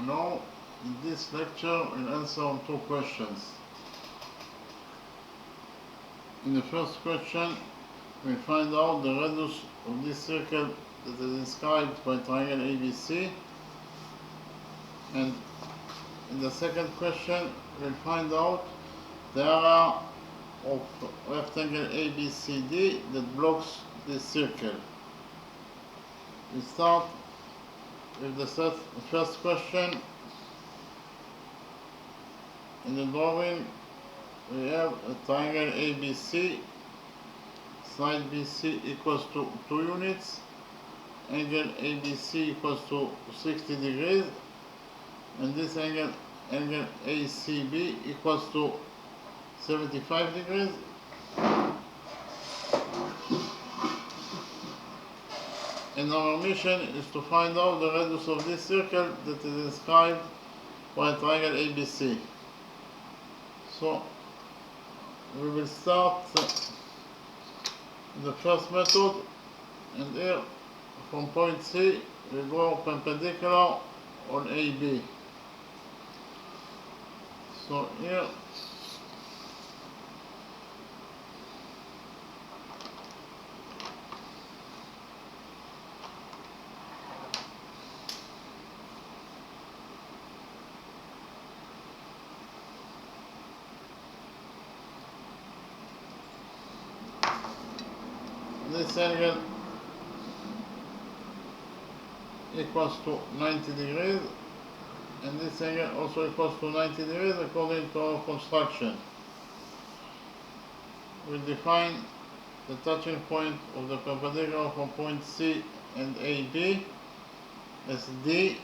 Now, in this lecture, we'll answer on two questions. In the first question, we find out the radius of this circle that is described by triangle ABC. And in the second question, we'll find out the area of rectangle ABCD that blocks this circle. We start with the first question. In the drawing, we have a triangle ABC. Side BC equals to 2 units. Angle ABC equals to 60 degrees. And this angle ACB equals to 75 degrees. And our mission is to find out the radius of this circle that is described by triangle ABC. So we will start the first method, and here from point C we go perpendicular on AB. So here this angle equals to 90 degrees, and this angle also equals to 90 degrees according to our construction. We define the touching point of the perpendicular from point C and AB as D.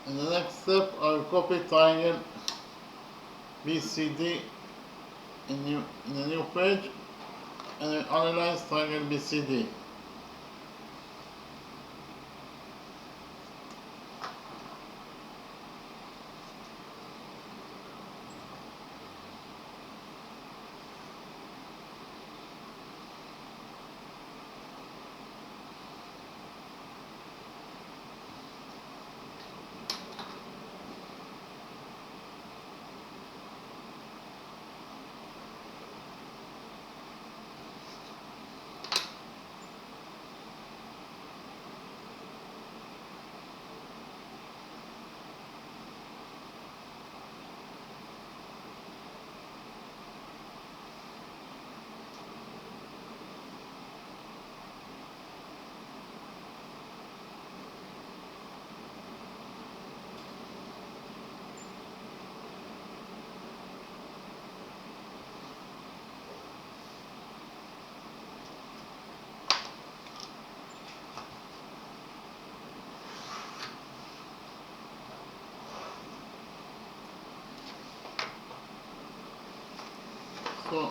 In the next step, I will copy triangle BCD in a new page, and I will analyze triangle BCD. So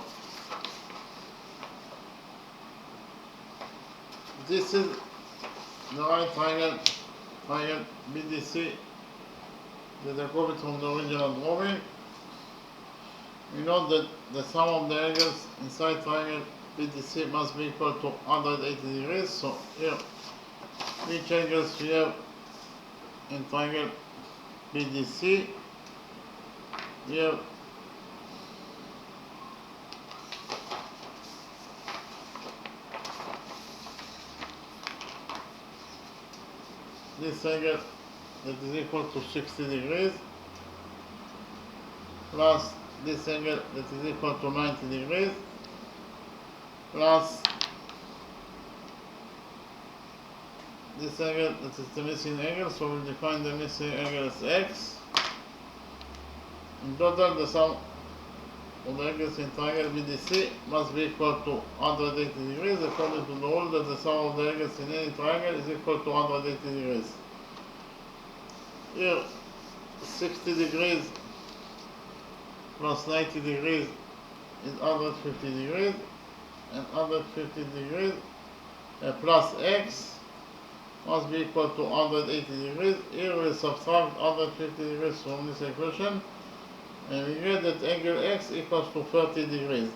this is the right triangle BDC that I copied from the original drawing. We know that the sum of the angles inside triangle BDC must be equal to 180 degrees. So here, which angles we have in triangle BDC? We have this angle that is equal to 60 degrees plus this angle that is equal to 90 degrees plus this angle that is the missing angle, so we'll define the missing angle as x. In total, the sum of the angles in triangle BDC must be equal to 180 degrees according to the rule that the sum of the angles in any triangle is equal to 180 degrees. Here, 60 degrees plus 90 degrees is 150 degrees. and 150 degrees plus x must be equal to 180 degrees. Here we subtract 150 degrees from this equation, and we get that angle x equals to 30 degrees.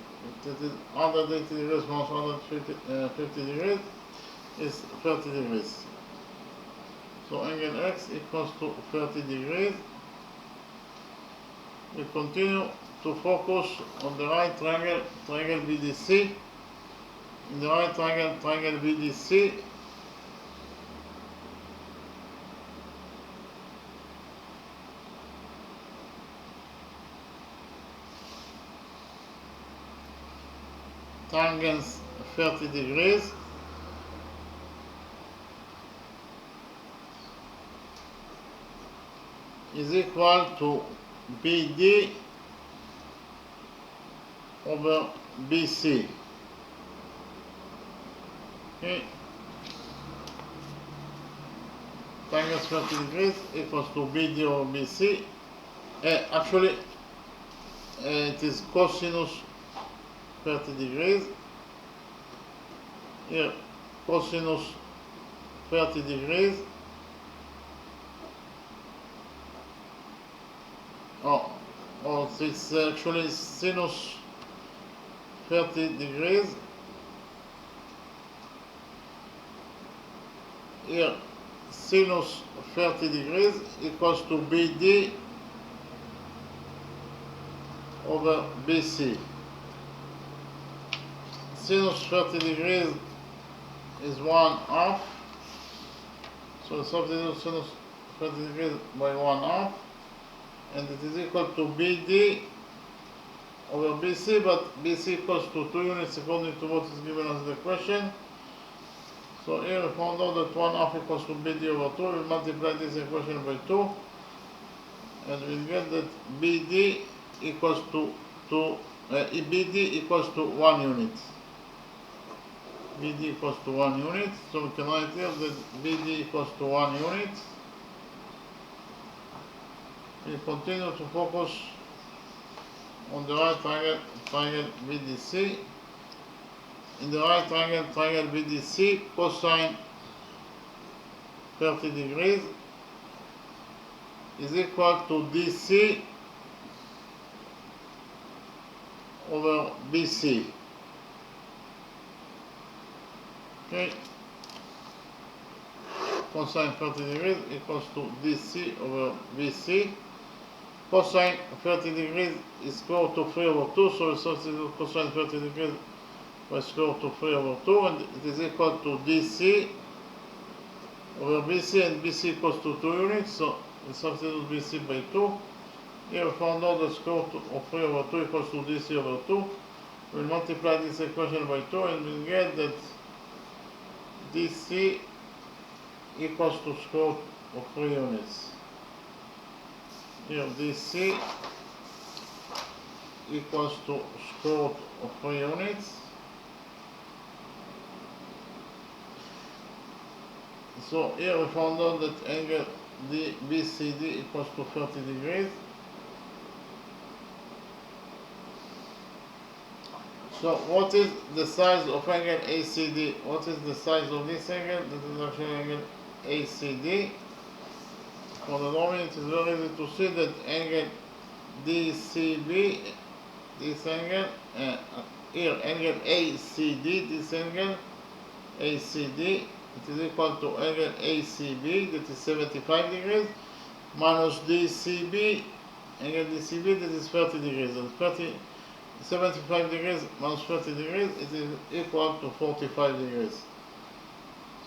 That is 180 degrees minus 150 degrees is 30 degrees. So angle x equals to 30 degrees. We continue to focus on the right triangle, triangle BDC. In the right triangle, triangle BDC, tangents 30 degrees, is equal to BD over BC. Okay. Tangents 30 degrees equals to BD over BC. Actually, it is cosinus 30 degrees. Here, cosinus 30 degrees. It's actually sinus 30 degrees. Here, sinus 30 degrees equals to BD over BC. Sinus 30 degrees is 1/2. So substitute sinus 30 degrees by 1/2. And it is equal to BD over BC, but BC equals to 2 units according to what is given as the question. So here we found out that 1/2 equals to BD over 2. We multiply this equation by 2, and we get that BD equals to BD equals to 1 unit. BD equals to 1 unit. So we can write here that BD equals to 1 unit. We continue to focus on the right triangle, triangle BDC. In the right triangle, triangle BDC, cosine 30 degrees is equal to DC over BC. Okay. Cosine 30 degrees equals to DC over BC. Cosine 30 degrees is square root of 3 over 2, so we substitute cosine 30 degrees by square root of 3 over 2, and it is equal to DC over BC, and BC equals to 2 units, so we substitute BC by 2. Here we found out that square root of 3 over 2 equals to DC over 2. We multiply this equation by 2, and we get that DC equals to square root of 3 units. Here DC equals to square root of 3 units. So here we found out that angle BCD equals to 30 degrees. So what is the size of angle ACD? What is the size of this angle? That is actually angle ACD. For the moment, it is very easy to see that angle DCB, this angle, here angle ACD, this angle ACD, it is equal to angle ACB, that is 75 degrees, minus DCB, angle DCB, that is 30 degrees. And 75 degrees minus 30 degrees, it is equal to 45 degrees.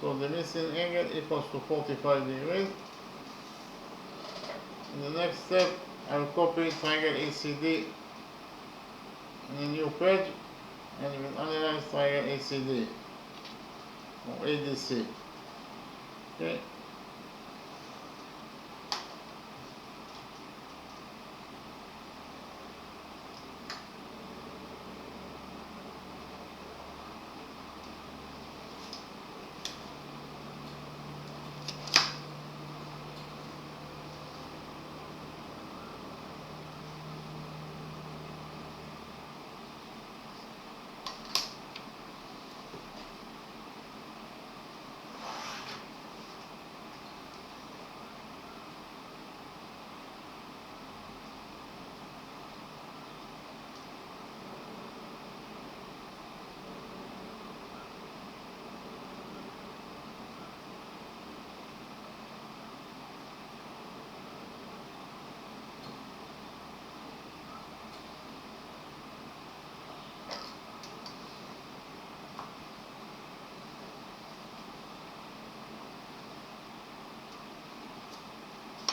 So the missing angle equals to 45 degrees. In the next step, I will copy triangle ACD in a new page, and we will analyze triangle ACD or ADC. Okay.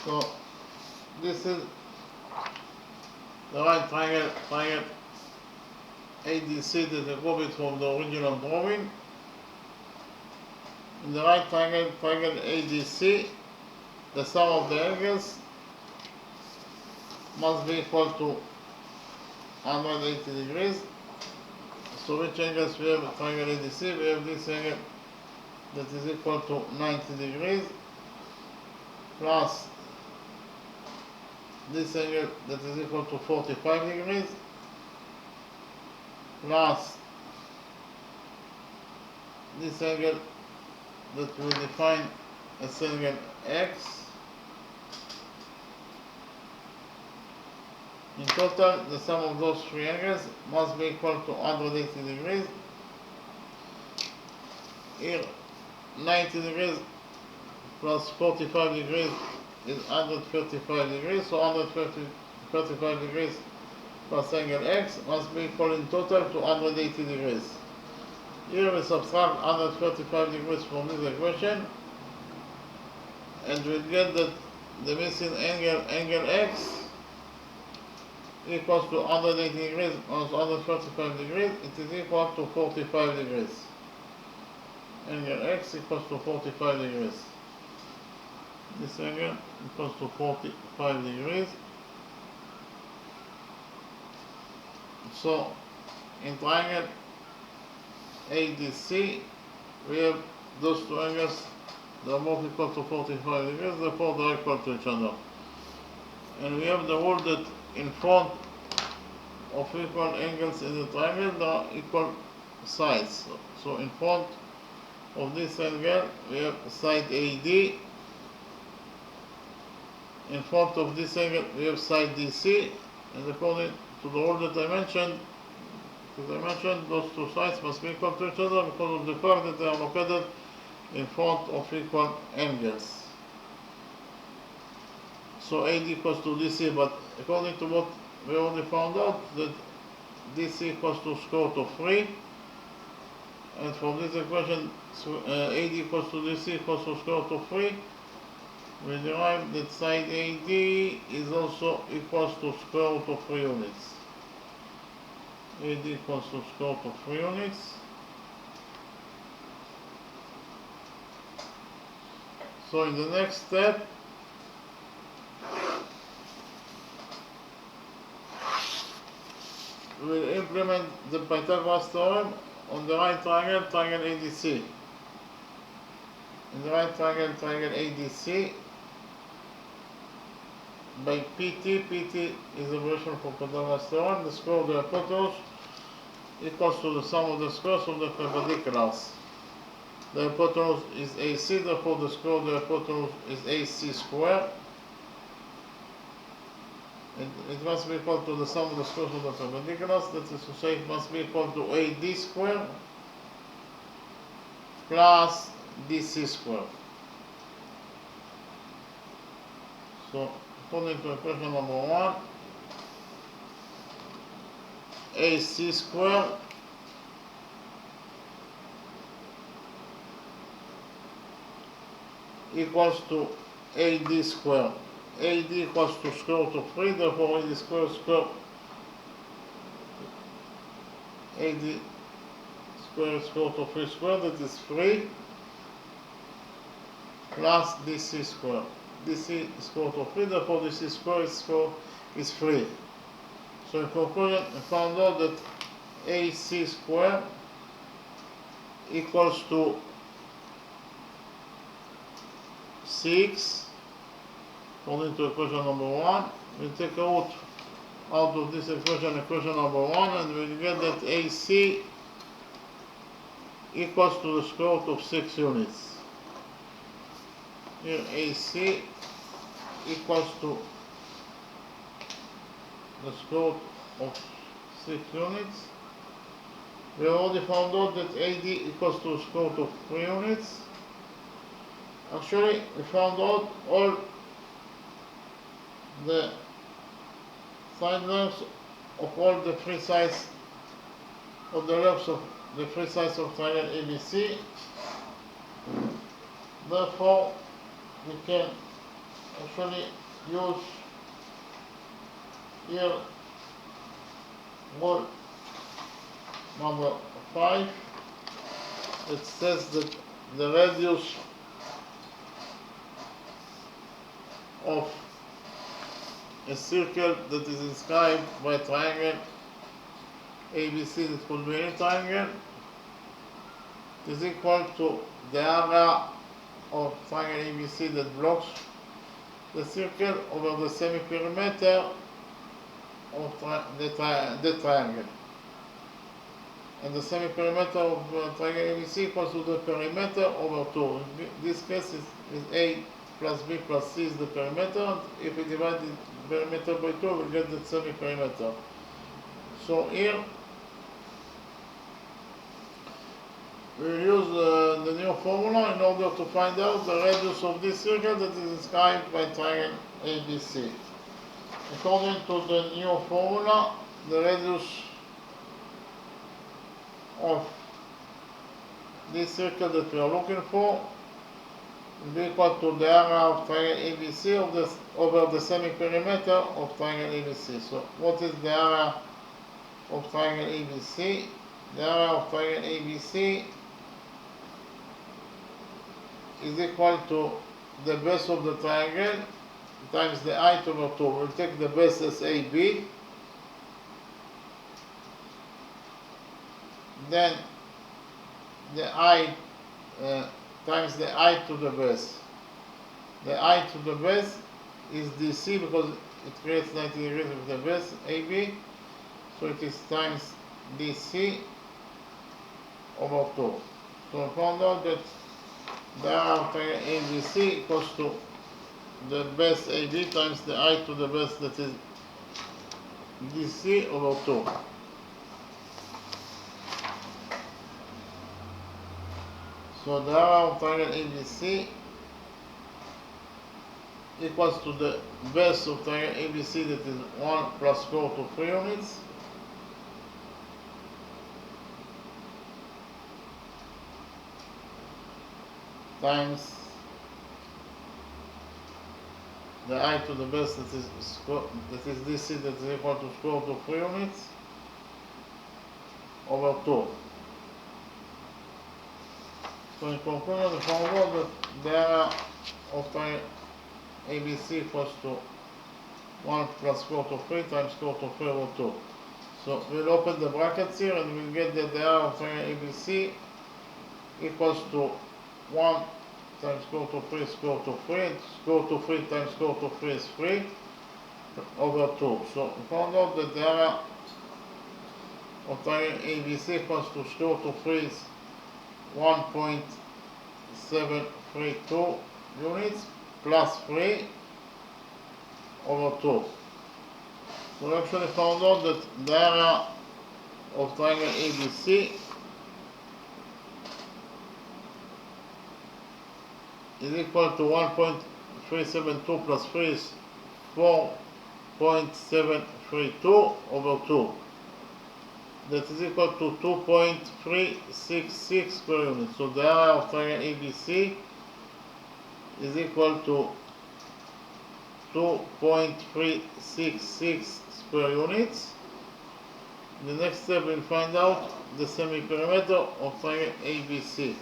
So this is the right triangle ADC that I copied from the original drawing. In the right triangle ADC, the sum of the angles must be equal to 180 degrees. So which angles we have in triangle ADC? We have this angle that is equal to 90 degrees plus this angle that is equal to 45 degrees plus this angle that we define as angle X. In total, the sum of those three angles must be equal to 180 degrees. Here, 90 degrees plus 45 degrees is 135 degrees, so 135 degrees plus angle X must be equal in total to 180 degrees. Here we subtract 135 degrees from this equation, and we get that the missing angle X equals to 180 degrees minus 135 degrees. It is equal to 45 degrees. Angle X equals to 45 degrees. This angle equals to 45 degrees. So in triangle ADC, we have those two angles, they are both equal to 45 degrees, therefore they are equal to each other. And we have the rule that in front of equal angles in the triangle, there are equal sides. So in front of this angle, we have side AD. In front of this angle, we have side DC. And according to the rule that I mentioned, those two sides must be equal to each other because of the fact that they are located in front of equal angles. So AD equals to DC, but according to what we already found out, that DC equals to square root of 3, and from this equation AD equals to DC equals to square root of 3, we derive that side AD is also equals to square root of 3 units. AD equals to square root of 3 units. So in the next step, we will implement the Pythagoras theorem on the right triangle ADC. In the right triangle ADC, by PT is the abbreviation for Pythagoras theorem, the square of the hypotenuse equals to the sum of the squares of the perpendiculars. The hypotenuse is AC, therefore the square of the hypotenuse is AC squared. It must be equal to the sum of the squares of the perpendiculars, that is to say it must be equal to AD squared plus DC squared. So according to equation number 1, AC squared equals to AD squared. AD equals to square root of 3, therefore AD squared AD square square root of 3 squared, that is 3, plus DC squared. DC is square root of 3, therefore DC squared is 3. So in conclusion, we found out that AC squared equals to 6, according to equation number 1. We take out of this equation number 1, and we get that AC equals to the square root of 6 units. Here AC equals to the square root of 6 units. We already found out that AD equals to the square root of 3 units. Actually, we found out all the side lengths of all the three sides of the lengths of the three sides of triangle ABC. Therefore, we can actually use here rule number 5. It says that the radius of a circle that is inscribed by a triangle ABC, that could be any triangle, is equal to the area of triangle ABC that blocks the circle over the semi-perimeter of the triangle. And the semi-perimeter of triangle ABC equals to the perimeter over 2. In this case is A plus B plus C is the perimeter, and if we divide the perimeter by 2, we'll get the semi-perimeter. So here we use the new formula in order to find out the radius of this circle that is inscribed by triangle ABC. According to the new formula, the radius of this circle that we are looking for is equal to the area of triangle ABC over the semi-perimeter of triangle ABC. So what is the area of triangle ABC? The area of triangle ABC is equal to the base of the triangle times the height over 2. We'll take the base as AB, then the height times the height to the base. The height to the base is DC because it creates 90 degrees with the base AB, so it is times DC over 2. So we found out that the area of triangle ABC equals to the base AB times the height to the base, that is DC over 2. So the area of triangle ABC equals to the base of triangle ABC, that is 1 plus square root of 3 units, times the height to the base, that is DC, that is equal to square root of 3 units over 2. So in conclusion, we found out that the area of triangle ABC equals to 1 plus square root of 3 times square root of 3 over 2. So we'll open the brackets here and we'll get that the area of triangle ABC equals to 1 times square root of 3 square root of 3, and square root of 3 times square root of 3 is 3 over 2. So we found out that the area of triangle ABC equals to square root of 3 is 1.732 units plus 3 over 2. So we actually found out that the area of triangle ABC is equal to 1.372 plus 3 is 4.732 over 2. That is equal to 2.366 per unit. So the area of triangle ABC is equal to 2.366 per unit. In the next step we'll find out the semi-perimeter of triangle ABC.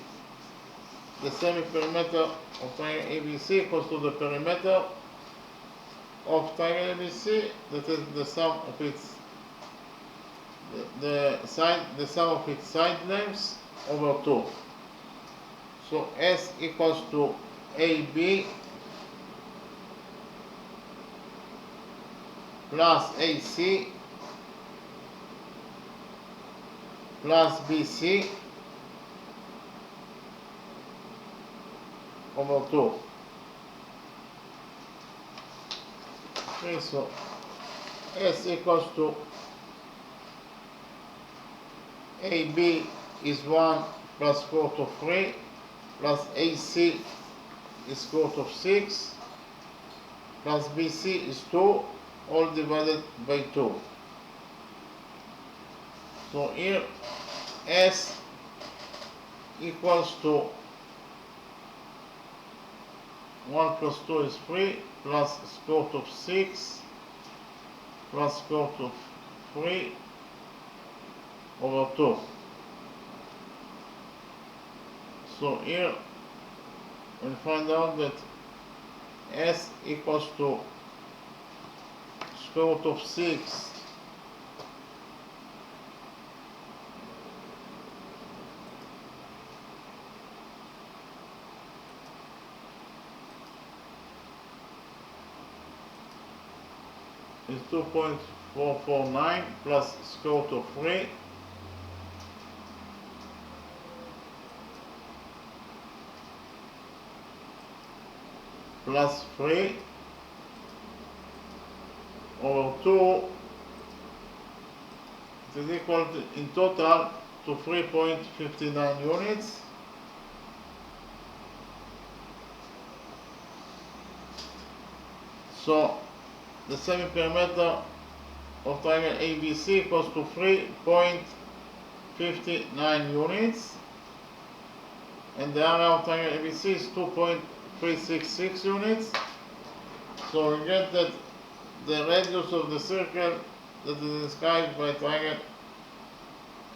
The semi-perimeter of triangle ABC equals to the perimeter of triangle ABC, that is the sum of its the sum of its side lengths over 2. So S equals to AB plus AC plus BC over 2. Okay, so S equals to AB is 1 plus square root of 3 plus AC is square root of 6 plus BC is 2, all divided by 2. So here S equals to 1 plus 2 is 3, plus square root of 6, plus square root of 3 over 2. So here we find out that S equals to square root of 6 is 2.449 plus square root of 3 plus 3 over 2. It is equal to, in total, to 3.59 units. So the semi-perimeter of triangle ABC equals to 3.59 units, and the area of triangle ABC is 2.366 units. So we get that the radius of the circle that is described by triangle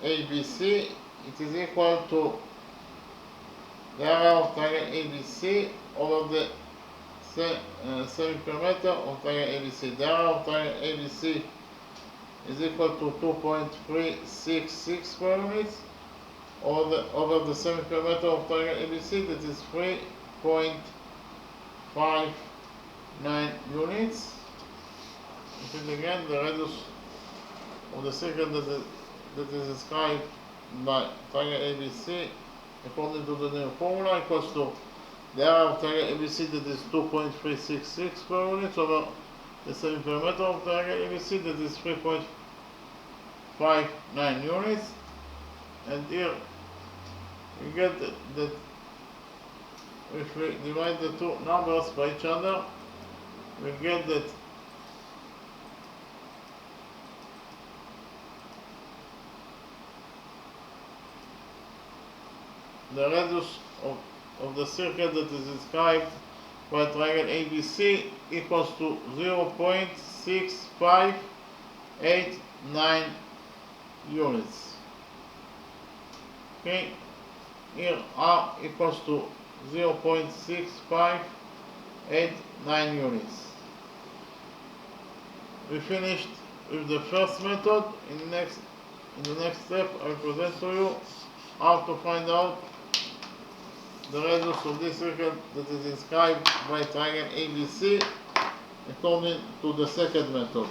ABC, it is equal to the area of triangle ABC over the semi-perimeter of triangle ABC. The area of triangle ABC is equal to 2.366 square units over the semi-perimeter of triangle ABC, that is 3.59 units. Repeat again, the radius of the circle that is described by triangle ABC according to the new formula equals to the area of triangle ABC, that is 2.366 square units, over the semi-perimeter of triangle ABC, that is 3.59 units. And here we get that if we divide the two numbers by each other, we get that the radius of the circle that is described by triangle ABC equals to 0.6589 units. Okay, here R equals to 0.6589 units. We finished with the first method. In the next step, I will present to you how to find out the radius of this circle that is described by triangle ABC according to the second method.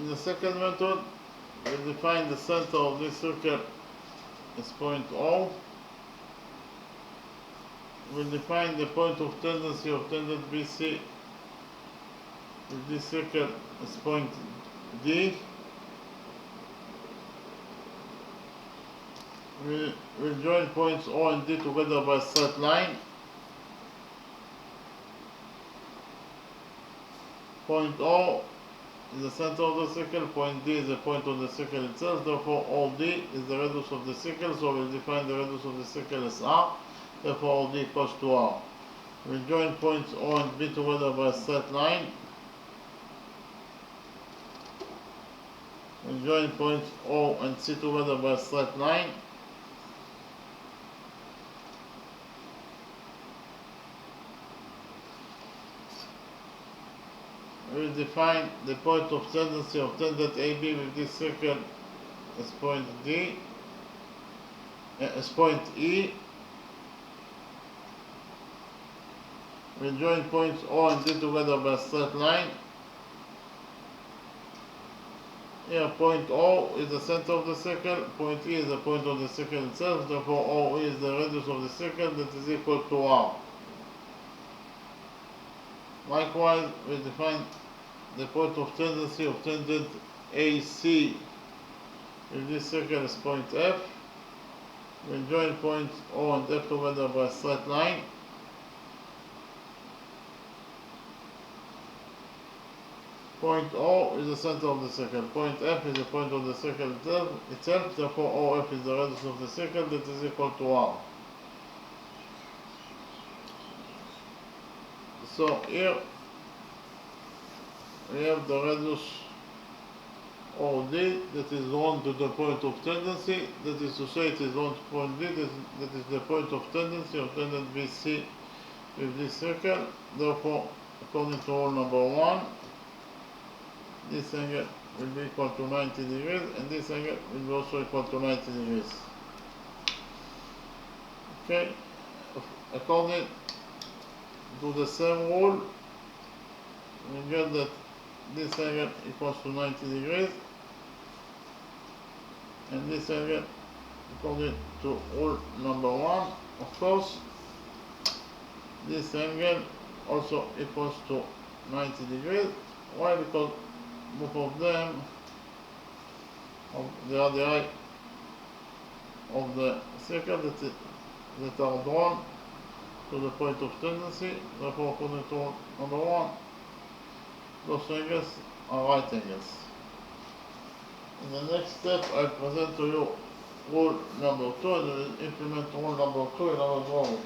In the second method, we define the center of this circle as point O. We define the point of tendency of tangent BC with this circle as point D. We will join points O and D together by a straight line. Point O is the center of the circle, point D is the point of the circle itself, therefore OD is the radius of the circle, so we'll define the radius of the circle as R, therefore OD equals to R. We'll join points O and B together by a straight line. We'll join points O and C together by a straight line. We will define the point of tendency of tangent AB with this circle as point D, as point E. We will join points O and D together by a straight line. Here point O is the center of the circle, point E is the point of the circle itself, therefore OE is the radius of the circle that is equal to R. Likewise, we define the point of tendency of tangent AC if this circle is point F. We join points O and F together by a straight line. Point O is the center of the circle. Point F is the point of the circle itself. Therefore, OF is the radius of the circle that is equal to R. So here we have the radius OD that is drawn to the point of tendency. That is to say, it is drawn to point D. That is the point of tendency of tangent BC with this circle. Therefore, according to rule number 1, this angle will be equal to 90 degrees and this angle will be also equal to 90 degrees. Okay, according to the same rule, we get that this angle equals to 90 degrees and this angle, according to rule number 1, of course, this angle also equals to 90 degrees. Why? Because both of them they are the eye of the circle that are drawn to the point of tendency. Therefore, according to rule number 1, those angles are right angles. In the next step, I present to you rule number 2 and will implement rule number 2 in our drawing.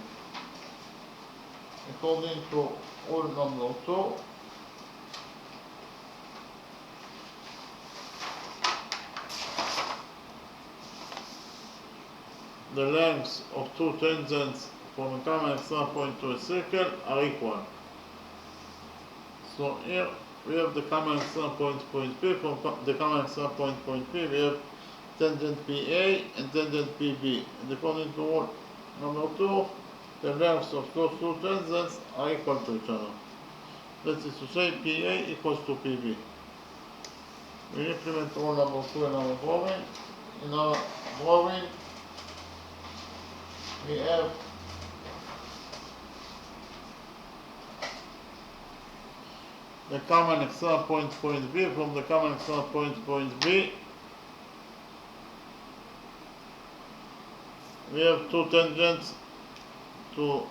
According to rule number 2, the lengths of two tangents from a common extreme point to a circle are equal. So here we have the common extreme point P. From the common extreme point P, we have tangent PA and tangent PB. And according to rule number 2, the lengths of those two tangents are equal to each other. That is to say, PA equals to PB. We implement rule number 2 in our drawing. In our drawing, we have the common extreme point B. From the common extreme point B, we have two tangents to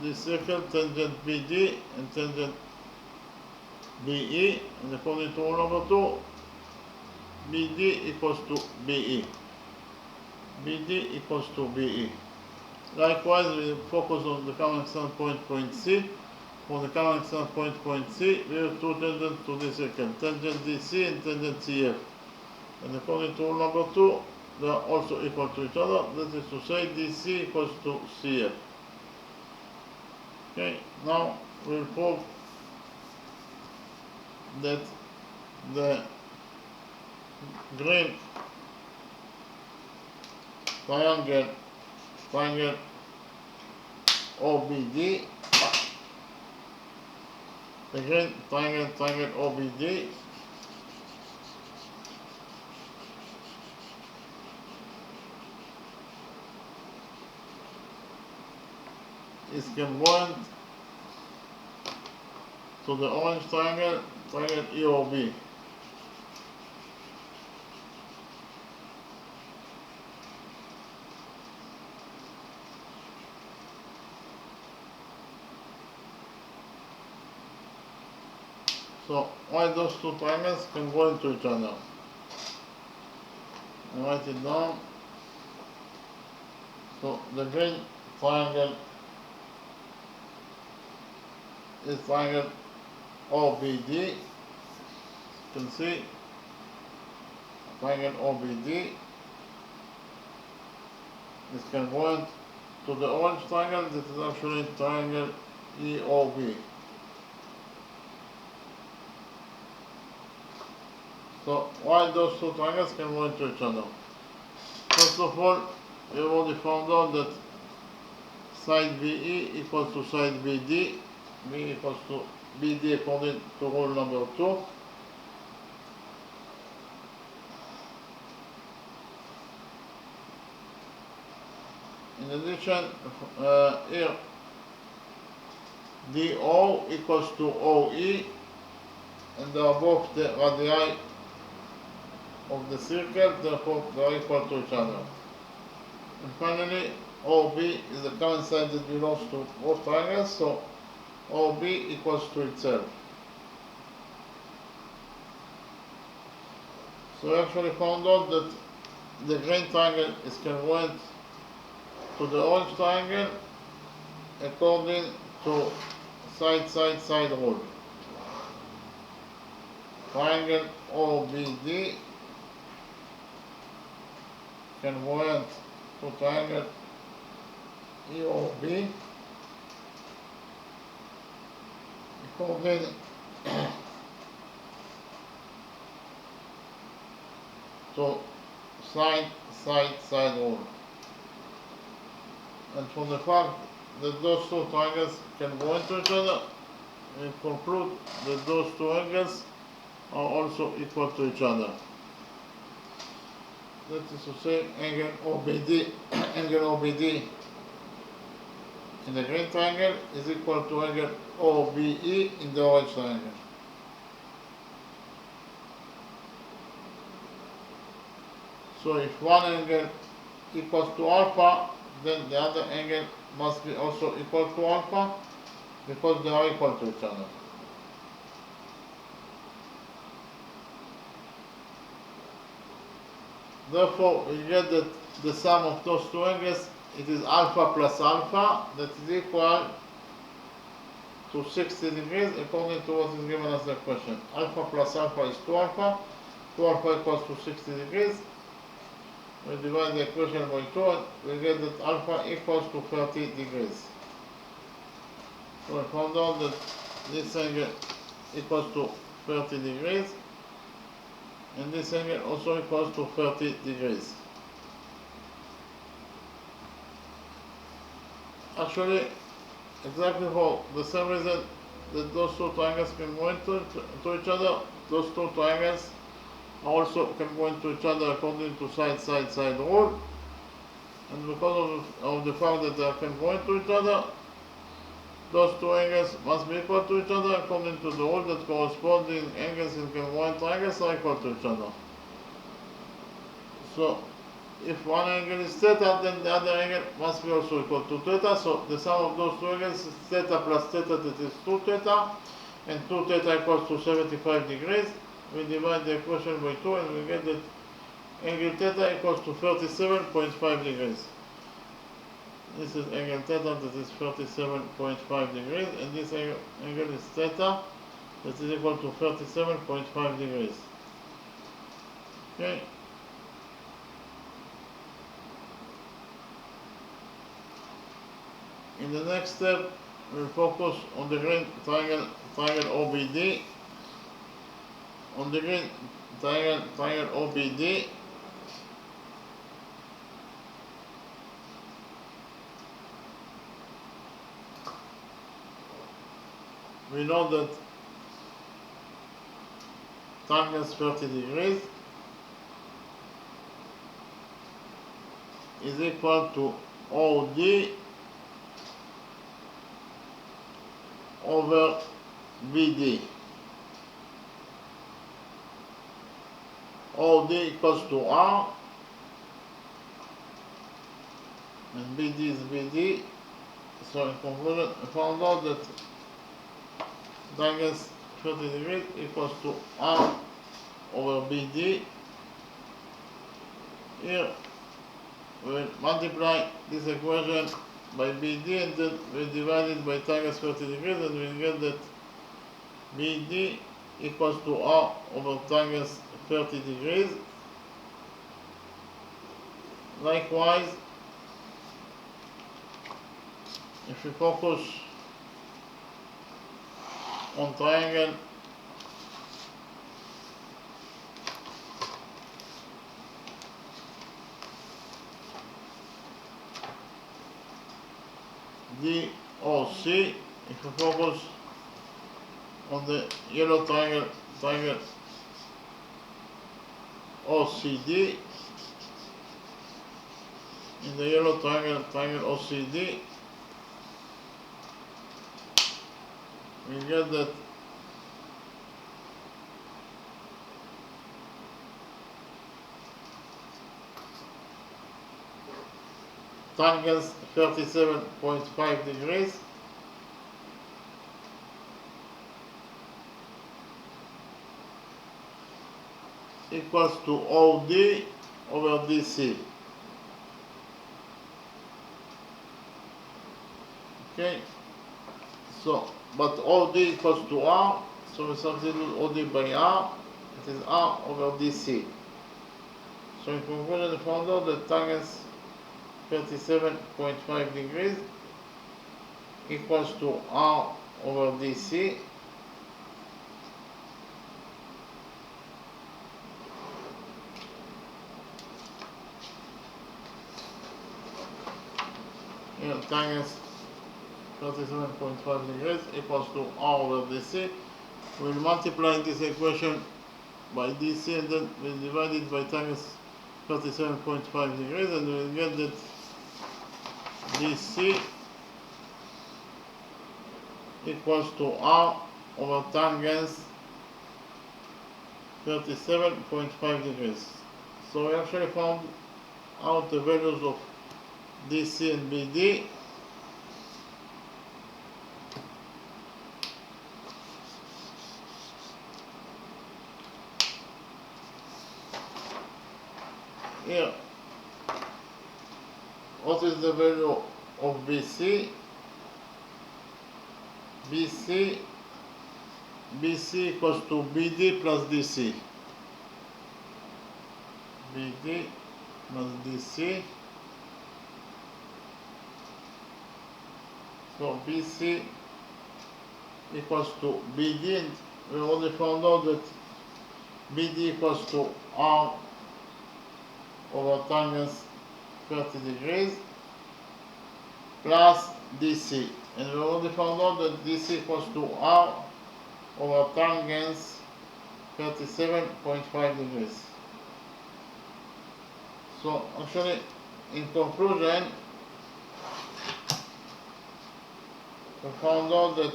this circle, tangent BD and tangent BE, and according to rule number 2, BD equals to BE. BD equals to BE. Likewise, we focus on the common extreme point C. For the common extreme point C, we have two tangents to this circle, tangent DC and tangent CF. And according to rule number 2, they are also equal to each other. That is to say, DC equals to CF. Okay, now we will prove that the green triangle OBD, the green triangle OBD is congruent to the orange triangle EOB. So why those two triangles congruent to each other? I write it down. So the green triangle is triangle OBD. You can see triangle OBD is congruent to the orange triangle that is actually triangle EOB. So why those two triangles congruent to each other? First of all, we have already found out that side BE equals to side BD. B equals to BD according to rule number 2. In addition, here DO equals to OE, and they are both the radii of the circle, therefore they are equal to each other. And finally, OB is the common side that belongs to both triangles, so OB equals to itself. So we actually found out that the green triangle is congruent to the orange triangle according to side rule. Triangle OBD congruent to triangle EOB according to side rule. And from the fact that those two triangles can go into each other, we conclude that those two angles are also equal to each other. That is to say, angle OBD in the green triangle is equal to angle OBE in the orange triangle. So if one angle equals to alpha, then the other angle must be also equal to alpha, because they are equal to each other. Therefore, we get that the sum of those two angles, it is alpha plus alpha, that is equal to 60 degrees according to what is given as the question. Alpha plus alpha is 2 alpha. 2 alpha equals to 60 degrees. We divide the equation by 2 and we get that alpha equals to 30 degrees. So we found out that this angle equals to 30 degrees, and this angle also equals to 30 degrees. Actually, exactly for the same reason that those two triangles can go into each other, those two triangles also can go into each other according to side rule. And because of the fact that they can go into each other, those two angles must be equal to each other according to the rule that corresponding angles in congruent triangles are equal to each other. So if one angle is theta, then the other angle must be also equal to theta. So the sum of those two angles is theta plus theta, that is 2 theta, and 2 theta equals to 75 degrees. We divide the equation by 2 and we get that angle theta equals to 37.5 degrees. This is angle theta, that is 37.5 degrees, and this angle is theta, that is equal to 37.5 degrees. Okay. In the next step, we'll focus on the green triangle OBD. On the green triangle OBD, we know that tangent 30 degrees is equal to OD over BD. OD equals to R, and BD is BD. So in conclusion, we found out that tangent 30 degrees equals to R over BD. Here we will multiply this equation by BD and then we divide it by tangent 30 degrees, and we get that BD equals to R over tangent 30 degrees. Likewise, if we focus on triangle DOC, if we focus on the yellow triangle OCD, in the yellow triangle OCD, we get that tangent 37.5 degrees equals to OD over DC. Okay, so but OD equals to R, so we substitute OD by R, it is R over DC. So in conclusion, we found out that tangent 37.5 degrees equals to R over DC. Here, tangent 37.5 degrees equals to R over DC. We'll multiply this equation by DC and then we'll divide it by tangent 37.5 degrees and we'll get that DC equals to R over tangent 37.5 degrees. So we actually found out the values of DC and BD. Here, what is the value of BC? BC equals to BD plus DC. BD plus DC. So BC equals to BD, and we already found out that BD equals to R over tangent 30 degrees plus DC, and we already found out that DC equals to R over tangent 37.5 degrees. So actually, in conclusion, we found out that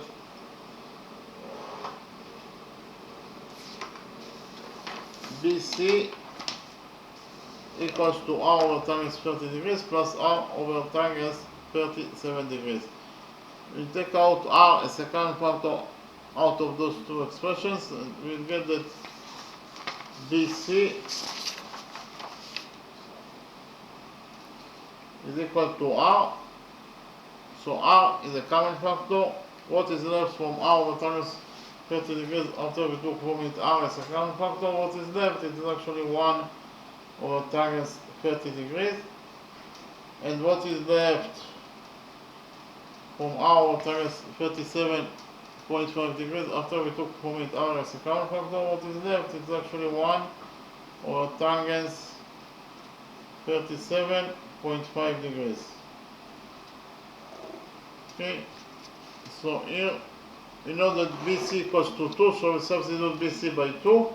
BC equals to R over tangent 30 degrees plus R over tangent 37 degrees. We take out R as a common factor out of those two expressions and we'll get that BC is equal to R. So R is a common factor. What is left from R over tangent 30 degrees after we took from it R as a common factor? What is left? It is actually 1 over tangent 30 degrees. And what is left from R over tangent 37.5 degrees after we took from it R as a common factor? What is left? It's actually 1 over tangent 37.5 degrees. Okay, so here we know that BC equals to 2, so we substitute BC by 2.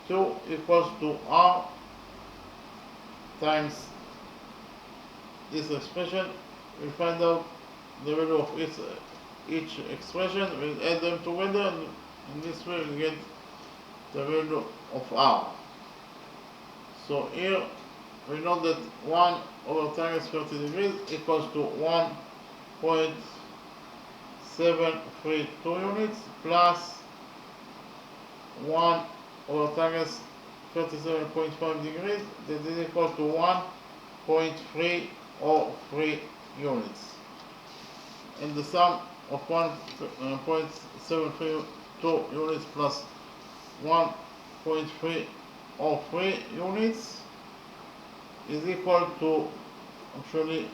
2 equals to R times this expression. We find out the value of each expression, we'll add them together, and in this way we'll get the value of R. So here we know that 1 over tangent 30 degrees equals to 1.732 units plus 1 over tangent 37.5 degrees, that is equal to 1.303 units. And the sum of 1.732 units plus 1.303 units is equal to actually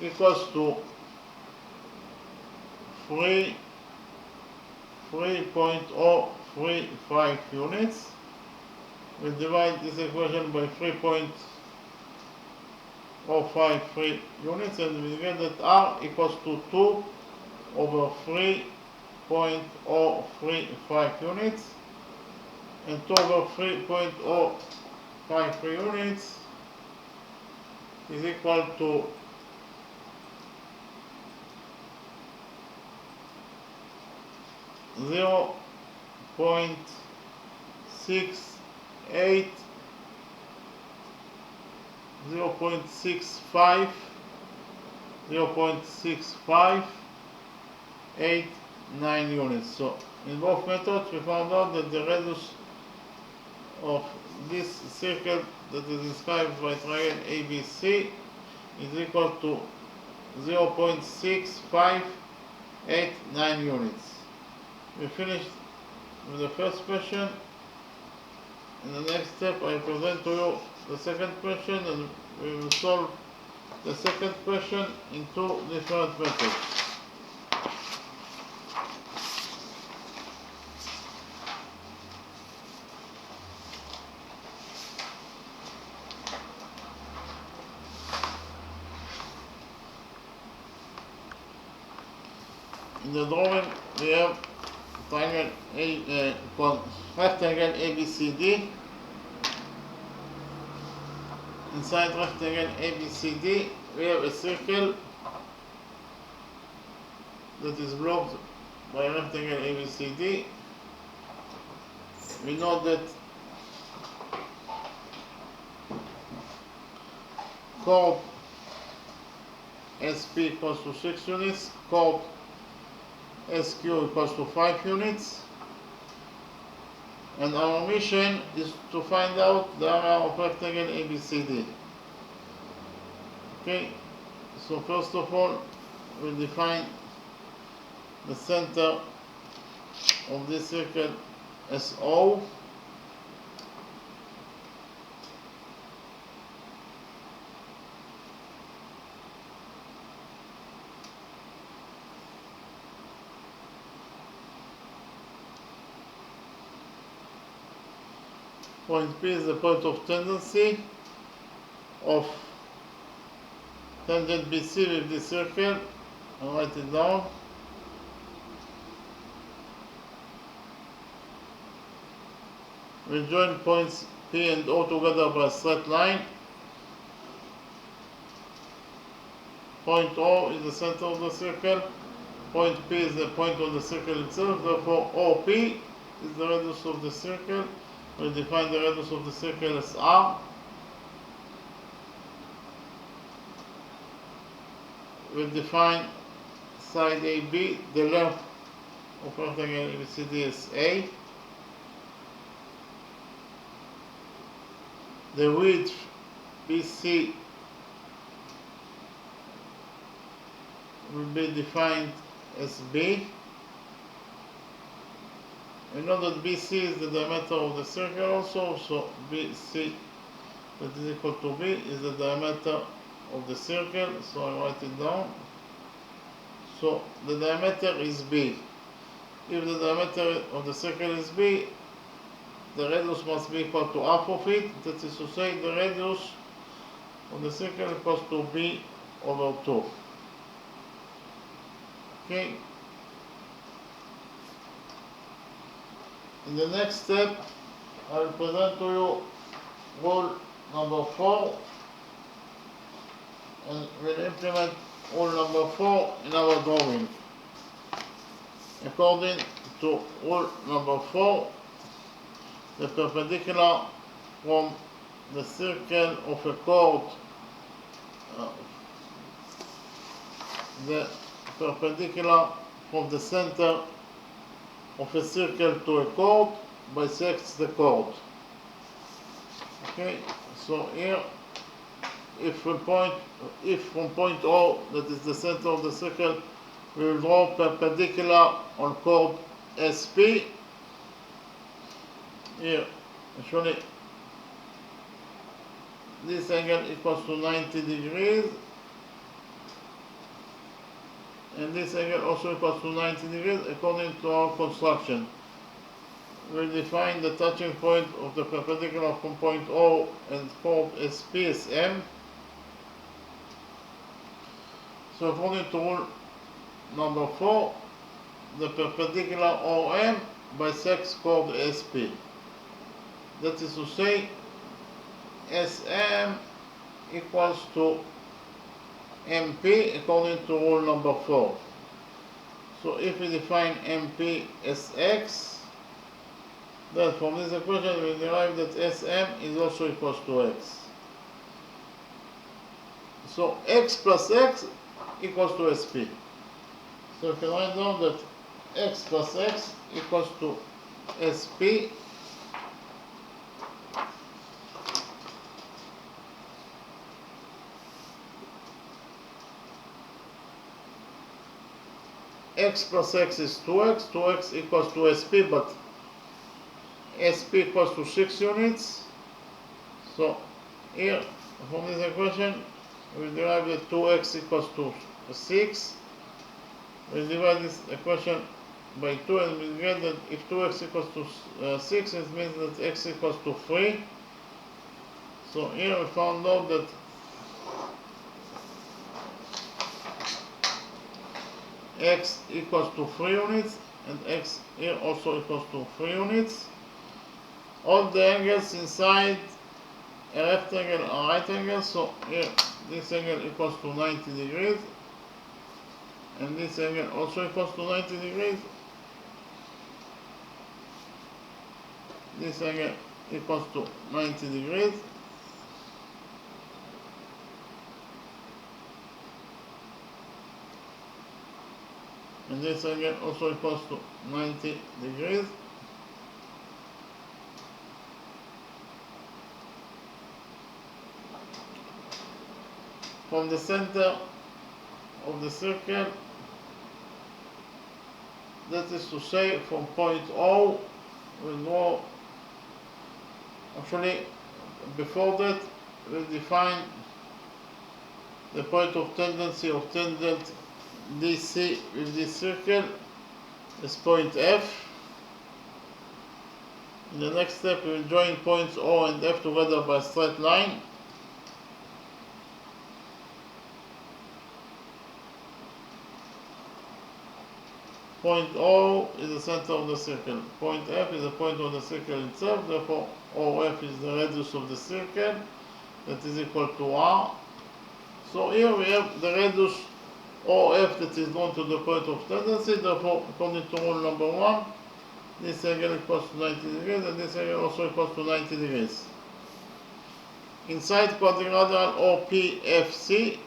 equals to 3.035 units. We divide this equation by 3.035 0.053 units, and we get that R equals to 2 over 3.035 units, and 2 over 3.053 units is equal to 0.68 0.65 0.6589 units. So in both methods we found out that the radius of this circle that is described by triangle ABC is equal to 0.6589 units. We finished with the first question. In the next step I present to you the second question, and we will solve the second question in two different methods. In the drawing we have triangle rectangle ABCD. Inside rectangle ABCD we have a circle that is blocked by rectangle ABCD. We know that chord SP equals to 6 units, chord SQ equals to 5 units, and our mission is to find out the area of rectangle ABCD. Okay, so first of all we'll define the center of this circle as O. Point P is the point of tendency of tangent BC with this circle. I'll write it down. We join points P and O together by a straight line. Point O is the center of the circle. Point P is the point of the circle itself. Therefore, OP is the radius of the circle. We define the radius of the circle as R. We define side AB, the length of rectangle ABCD is A. The width BC will be defined as B. We know that BC is the diameter of the circle also, so BC that is equal to B is the diameter of the circle, so I write it down. So the diameter is B. If the diameter of the circle is B, the radius must be equal to half of it. That is to say, the radius of the circle equals to B over 2. Okay. In the next step, I will present to you rule number 4, and we'll implement rule number 4 in our drawing. According to rule number 4, the perpendicular from the circle of a chord, the perpendicular from the center of a circle to a chord bisects the chord. Okay, so here, if from point O, that is the center of the circle, we will draw perpendicular on chord SP. Here, actually, this angle equals to 90 degrees, and this angle also equals to 90 degrees according to our construction. We'll define the touching point of the perpendicular from point O and chord SP as M. So according to rule number 4, the perpendicular OM bisects chord SP. That is to say, SM equals to MP according to rule number 4. So if we define MP as X, then from this equation we derive that SM is also equals to X. So X plus X equals to SP. So if you write down that X plus X equals to SP, X plus X is 2X, 2X equals to SP, but SP equals to 6 units. So here, from this equation, we derive that 2X equals to 6. We divide this equation by 2 and we get that if 2X equals to 6, it means that X equals to 3. So here we found out that X equals to 3 units and X here also equals to 3 units. All the angles inside a rectangle are right angles, so here this angle equals to 90 degrees and this angle also equals to 90 degrees. This angle equals to 90 degrees. And this angle also equals to 90 degrees. From the center of the circle, that is to say from point O, we draw, actually before that we define the point of tendency of tangent DC with this circle is point F. In the next step we will join points O and F together by a straight line. Point O is the center of the circle. Point F is the point of the circle itself, therefore OF is the radius of the circle, that is equal to R. So here we have the radius OF that is known to the point of tendency, therefore according to rule number 1, this angle equals to 90 degrees and this angle also equals to 90 degrees. Inside quadrilateral OPFC,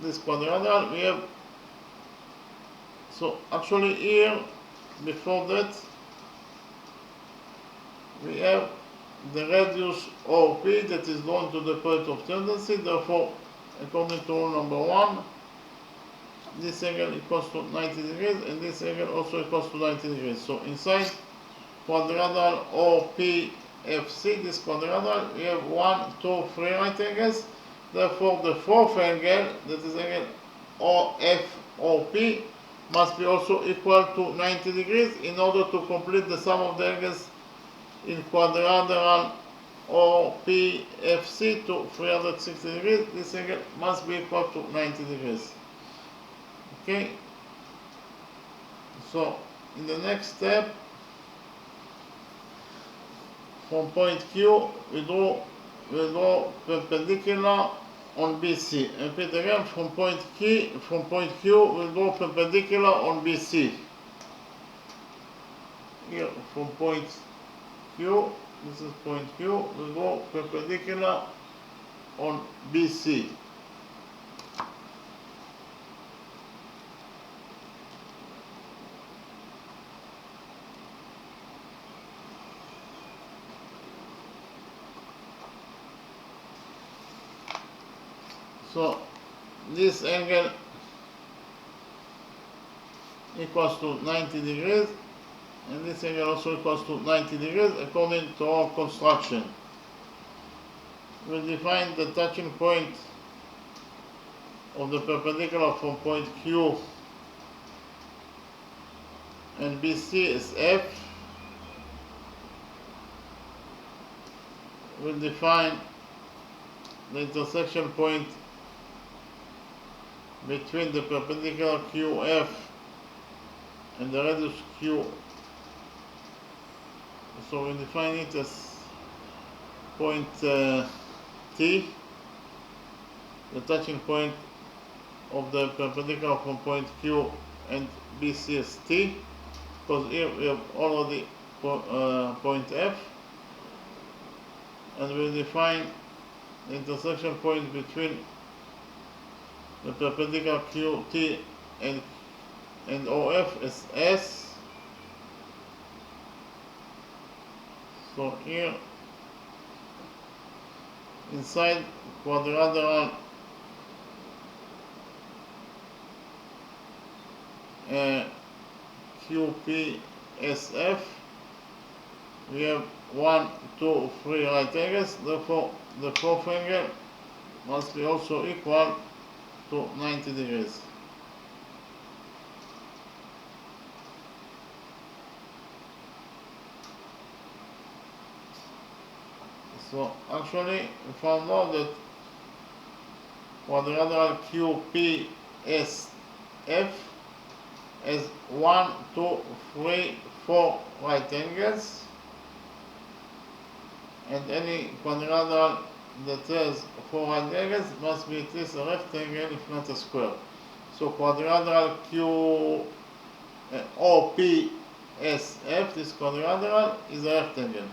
this quadrilateral, we have, so actually here, before that, we have the radius OP that is known to the point of tendency, therefore according to rule number 1, this angle equals to 90 degrees and this angle also equals to 90 degrees. So inside quadrilateral OPFC, this quadrilateral, we have 1, 2, 3 right angles. Therefore the fourth angle, that is angle OFOP, must be also equal to 90 degrees in order to complete the sum of the angles in quadrilateral OPFC to 360 degrees. This angle must be equal to 90 degrees. Okay, so in the next step, from point Q, we draw perpendicular on BC. And repeat again, from point Q, we draw perpendicular on BC. Here, from point Q, this is point Q, we draw perpendicular on BC. So this angle equals to 90 degrees and this angle also equals to 90 degrees according to our construction. We define the touching point of the perpendicular from point Q and BC is F. We define the intersection point between the perpendicular QF and the radius Q. So we define it as point T, the touching point of the perpendicular from point Q and BC as T, because here we have already point F, and we define the intersection point between the perpendicular QT and OF as S. So here inside quadrilateral QPSF we have 1, 2, 3 right angles, therefore the fourth angle must be also equal to 90 degrees. So actually we found out that quadrilateral QPSF has 1, 2, 3, 4 right angles, and any quadrilateral that has 4 right angles must be at least a rectangle if not a square. So quadrilateral OPSF, this quadrilateral, is a rectangle.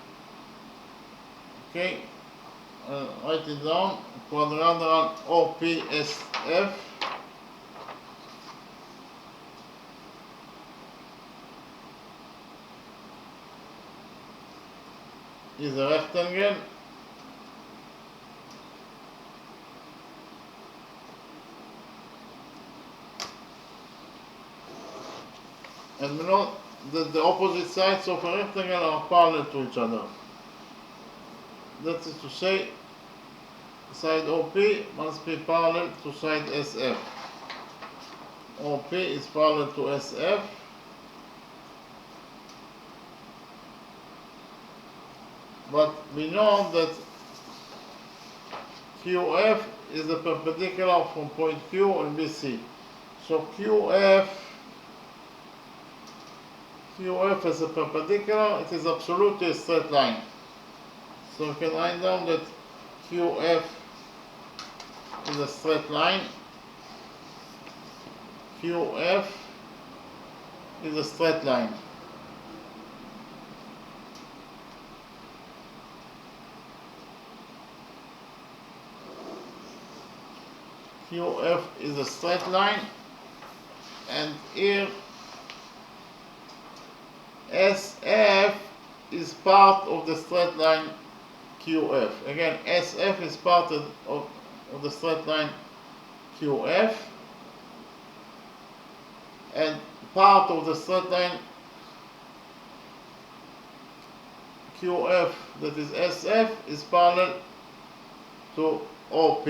Okay, write it down. Quadrilateral OPSF is a rectangle, and we know that the opposite sides of a rectangle are parallel to each other. That is to say, side OP must be parallel to side SF. OP is parallel to SF, but we know that QF is the perpendicular from point Q and BC. So QF as a perpendicular, it is absolutely a straight line. So we can write down that QF is a straight line. QF is a straight line. QF is a straight line, and here SF is part of the straight line QF. Again, SF is part of the straight line QF, and part of the straight line QF, that is SF, is parallel to OP.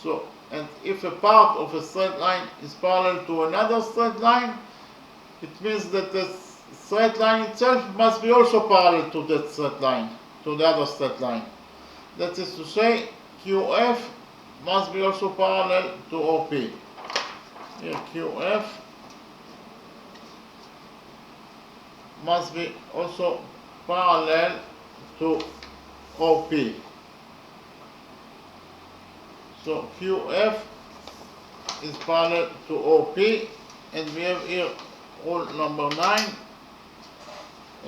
So, and if a part of a straight line is parallel to another straight line, it means that the straight line itself must be also parallel to that straight line, to the other straight line. That is to say, QF must be also parallel to OP. Here QF must be also parallel to OP. So QF is parallel to OP, and we have here rule number 9.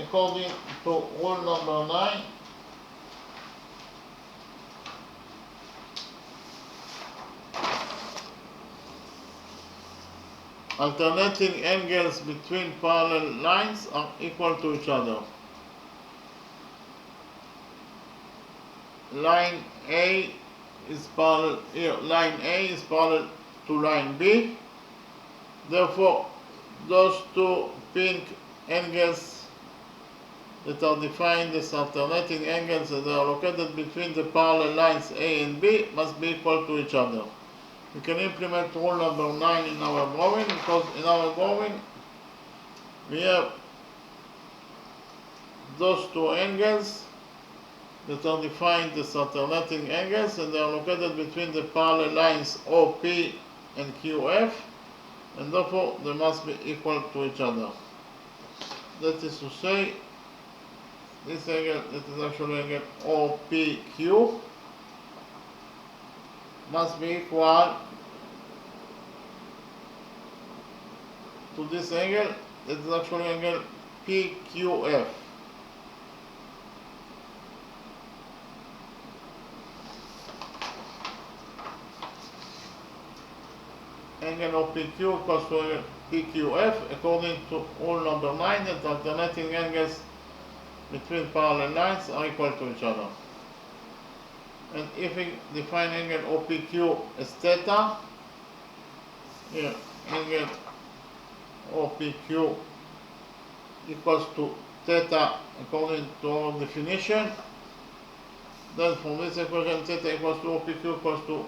According to rule number 9, alternating angles between parallel lines are equal to each other. Line A is parallel here. Line A is parallel to line B. Therefore, those two pink angles that are defined as alternating angles that are located between the parallel lines A and B must be equal to each other. We can implement rule number 9 in our drawing, because in our drawing we have those two angles that are defined as alternating angles, and they are located between the parallel lines OP and QF, and therefore they must be equal to each other. That is to say, this angle, that is actually angle OPQ, must be equal to this angle, that is actually angle PQF. Angle OPQ equals to angle PQF according to rule number 9, that alternating angles between parallel lines are equal to each other. And if we define angle OPQ as theta, here angle OPQ equals to theta according to our definition, then from this equation theta equals to OPQ equals to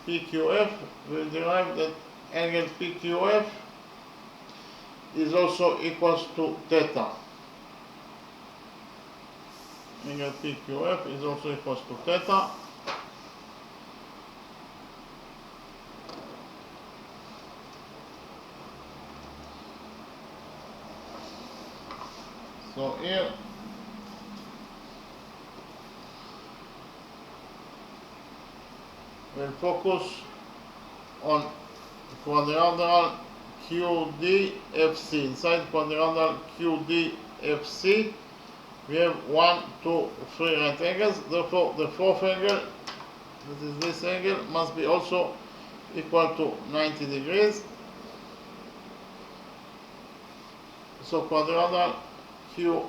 PQF, we derive that angle PQF is also equals to theta. Angle PQF is also equals to theta. So here we'll focus on quadrilateral QDFC. Inside quadrilateral QDFC, we have 1, 2, 3 right angles. Therefore, the fourth angle, that is this angle, must be also equal to 90 degrees. So quadrilateral QDFC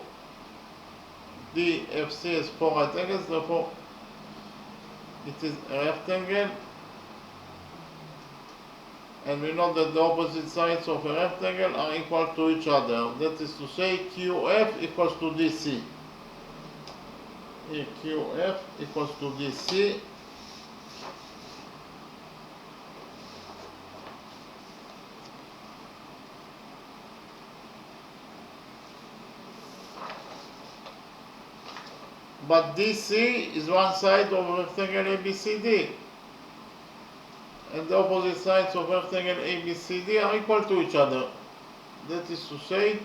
has 4 right angles. Therefore, it is a rectangle, and we know that the opposite sides of a rectangle are equal to each other. That is to say, QF equals to DC. Here QF equals to DC. But DC is one side of rectangle ABCD, and the opposite sides of rectangle ABCD are equal to each other. That is to say,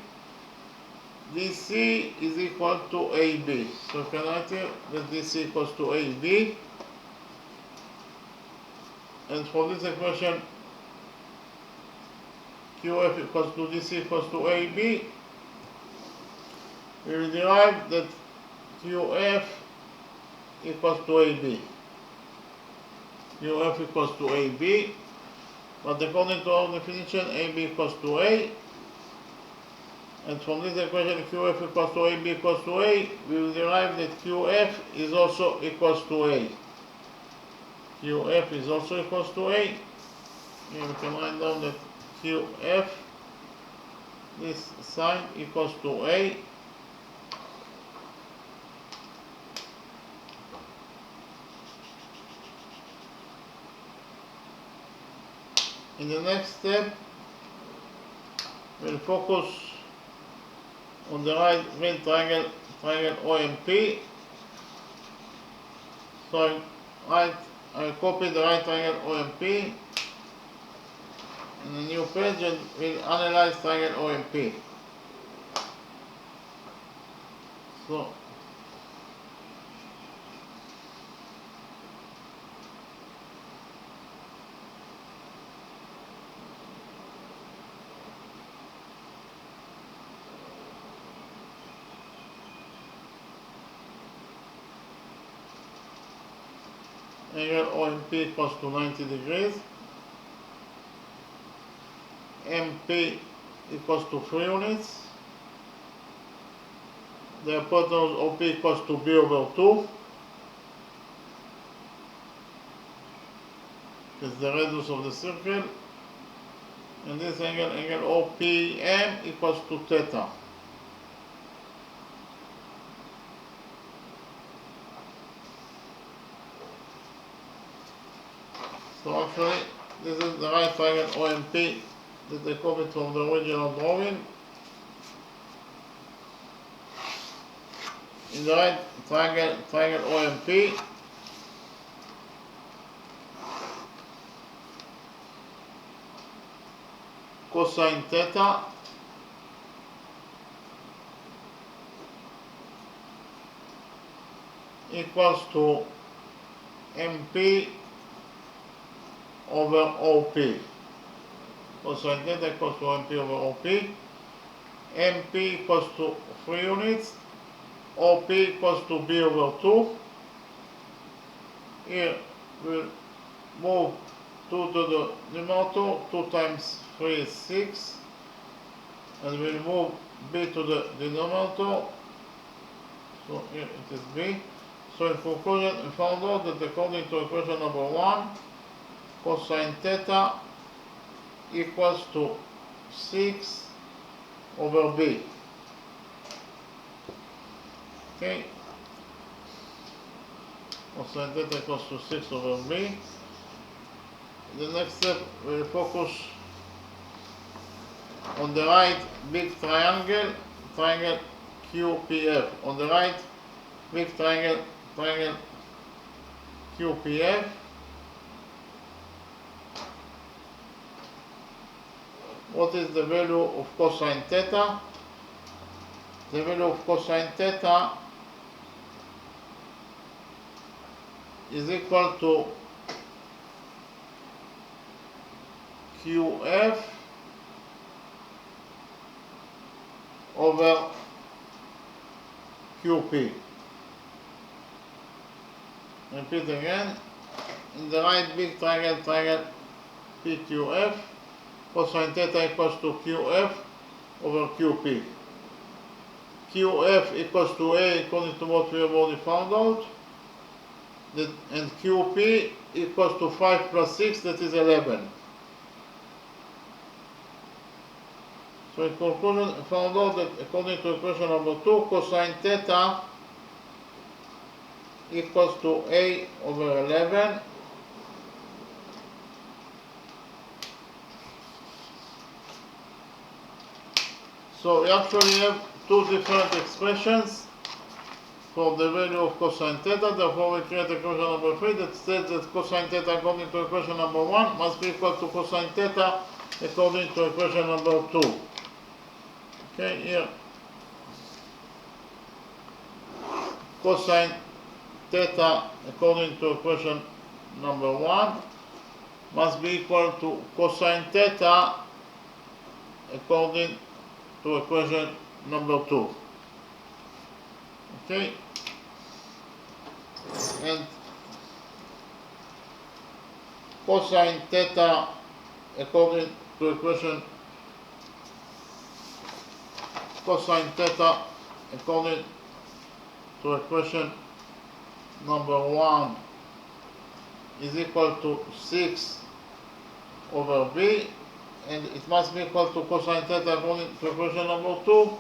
DC is equal to AB. So you can write here that DC equals to AB, and for this equation QF equals to DC equals to AB, we will derive that QF equals to AB. QF equals to AB, but according to our definition, AB equals to A. And from this equation, QF equals to AB equals to A, we will derive that QF is also equals to A. QF is also equals to A. Here we can write down that QF, this sign, equals to A. In the next step, we'll focus on the right triangle OMP. So I copy the right triangle OMP in a new page, and we'll analyze triangle OMP. So angle OMP equals to 90 degrees. MP equals to 3 units. The hypotenuse OP equals to B over 2. It's the radius of the circle. And this angle OPM equals to theta. So actually, this is the right triangle OMP that I copied from the original drawing. In the right triangle OMP, cosine theta equals to MP over OP. Cosine theta equals to MP over OP. MP equals to 3 units. OP equals to B over 2. Here we'll move 2 to the numerator. 2 times 3 is 6. And we'll move B to the denominator. So here it is B. So in conclusion, we found out that according to equation number 1, cosine theta equals to 6 over B. Okay. Cosine theta equals to 6 over B. The next step, we'll focus on the right big triangle, triangle QPF. On the right big triangle, triangle QPF. What is the value of cosine theta? The value of cosine theta is equal to QF over QP. Repeat again. In the right big triangle, triangle PQF, cosine theta equals to QF over QP. QF equals to A according to what we have already found out. And QP equals to 5 plus 6, that is 11. So in conclusion, we found out that according to equation number 2, cosine theta equals to A over 11. So we actually have two different expressions for the value of cosine theta. Therefore we create equation number 3 that states that cosine theta according to equation number 1 must be equal to cosine theta according to equation number 2. Okay, here cosine theta according to equation number 1 must be equal to cosine theta according to equation number 2. Okay, and cosine theta according to equation number 1 is equal to 6 over B, and it must be equal to cosine theta according to equation number 2,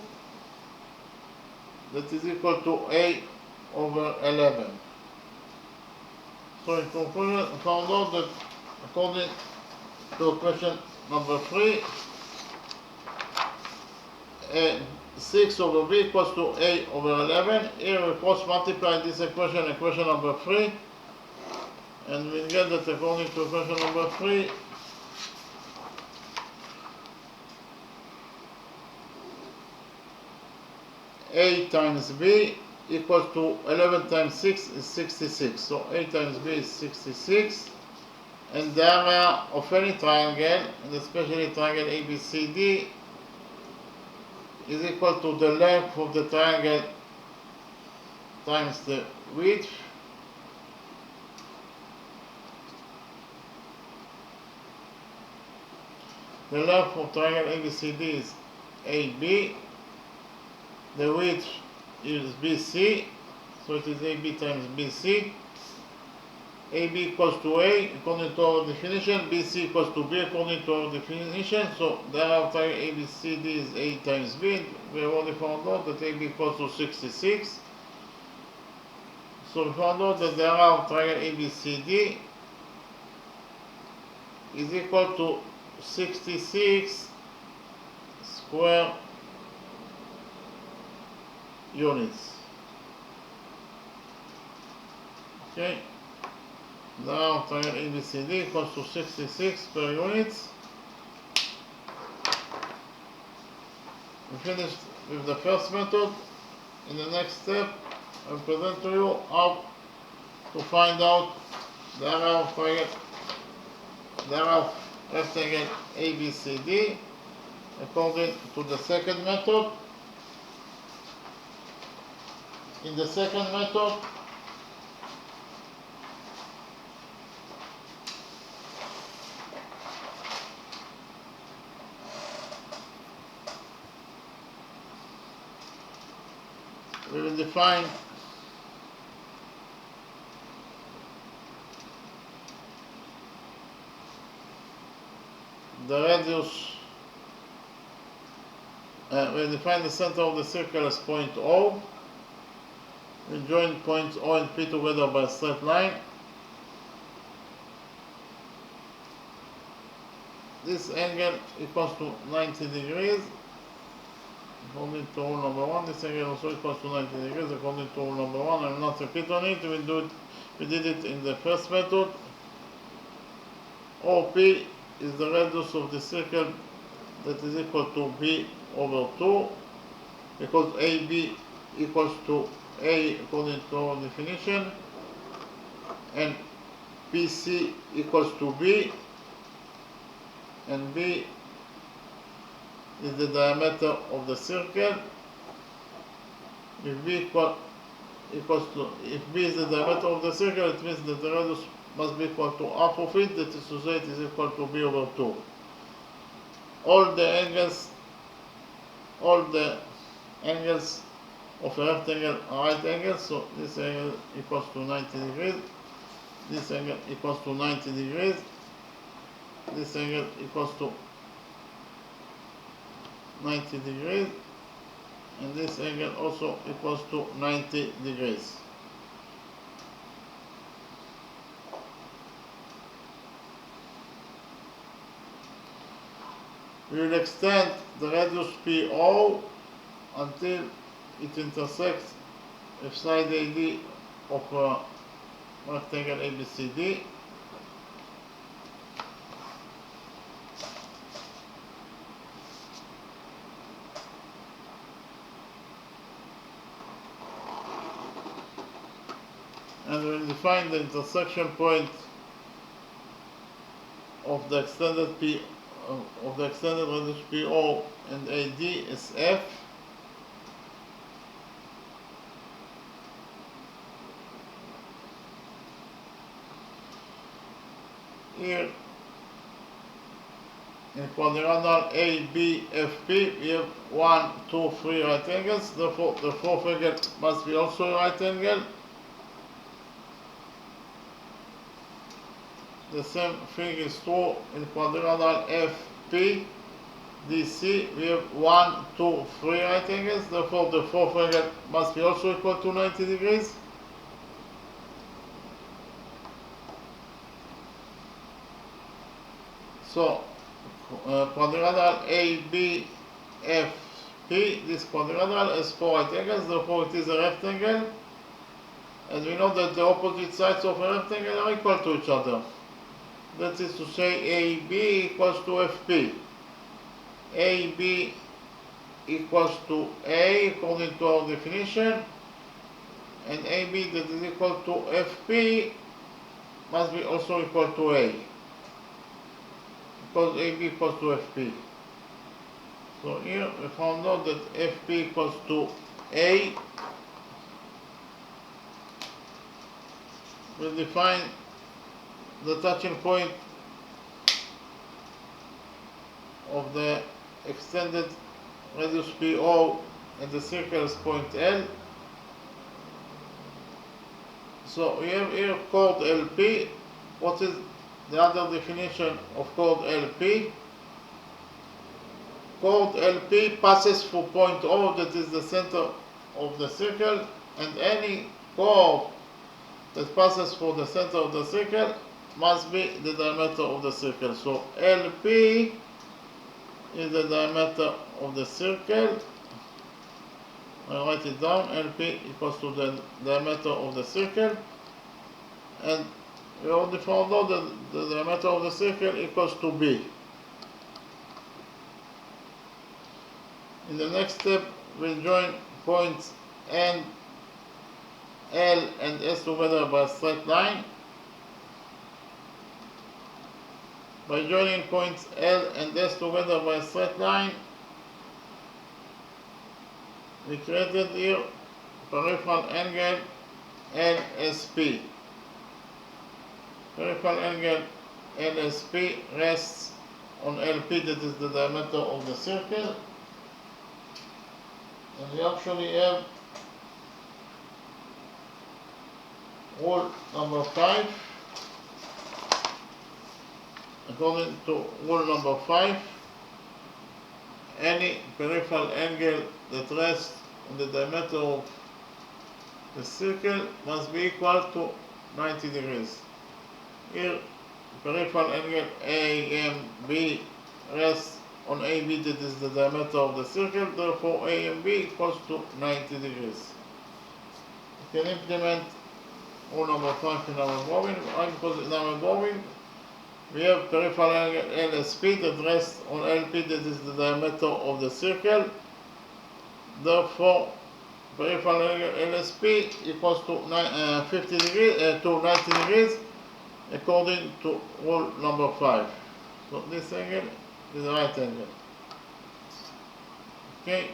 that is equal to A over 11. So in conclusion, we found out that according to equation number 3, 6 over B equals to A over 11. Here we cross multiply this equation, equation number 3, and we get that according to equation number 3, A times B equals to 11 times 6 is 66. So A times B is 66. And the area of any triangle, and especially triangle ABCD, is equal to the length of the triangle times the width. The length of triangle ABCD is AB. The width is BC, so it is AB times BC. AB equals to A according to our definition, BC equals to B according to our definition. So the area of triangle ABCD is A times B. We have already found out that AB equals to 66. So we found out that the area of triangle ABCD is equal to 66 square units. Okay, now triangle ABCD equals to 66 per units. We finished with the first method. In the next step, I'll present to you how to find out the area of rectangle ABCD according to the second method. In the second method, we will define the radius, we define the center of the circle as point O. We join points O and P together by a straight line. This angle equals to 90 degrees. According to rule number 1, this angle also equals to 90 degrees according to rule number 1. I will not repeat on it. We did it in the first method. OP is the radius of the circle that is equal to B over 2, because AB equals to A according to our definition, and BC equals to B, and B is the diameter of the circle. If B if B is the diameter of the circle, it means that the radius must be equal to half of it, that is to say it is equal to B over 2. All the angles of a rectangle are right angles, so this angle equals to 90 degrees, this angle equals to 90 degrees, this angle equals to 90 degrees, and this angle also equals to 90 degrees. We will extend the radius PO until it intersects with side AD of a rectangle ABCD. And we will define the intersection point of the extended radius PO and AD as F. Here in quadrangle ABFP we have 1, 2, 3 right angles, therefore the fourth angle must be also a right angle. The same thing is true in quadrangle FP DC. We have 1, 2, 3 right angles, therefore the fourth angle must be also equal to 90 degrees. So quadrangle ABFP, this quadrangle has 4 right angles, therefore it is a rectangle, and we know that the opposite sides of a rectangle are equal to each other. That is to say, AB equals to FP. AB equals to A according to our definition, and AB that is equal to FP must be also equal to A, because AB equals to FP. So here we found out that FP equals to A. We define the touching point of the extended radius PO and the circle is point L. So we have here chord LP. What is the other definition of chord LP? Chord LP passes through point O, that is the center of the circle, and any chord that passes through the center of the circle must be the diameter of the circle. So LP is the diameter of the circle. I write it down. LP equals to the diameter of the circle, and we already found out that the diameter of the circle equals to B. In the next step, we'll join points N, L and S together by a straight line. By joining points L and S together by a straight line, we created here peripheral angle LSP. Peripheral angle LSP rests on LP, that is the diameter of the circle. And we actually have rule number 5. According to rule number 5, any peripheral angle that rests on the diameter of the circle must be equal to 90 degrees. Here, peripheral angle AMB rests on AB, that is the diameter of the circle, therefore AMB equals to 90 degrees. We can implement rule number 5 in our drawing. Because in our drawing we have peripheral angle LSP that rests on LP, that is the diameter of the circle. Therefore, peripheral angle LSP equals to 50 degrees to 90 degrees according to rule number 5. So this angle is the right angle. Okay.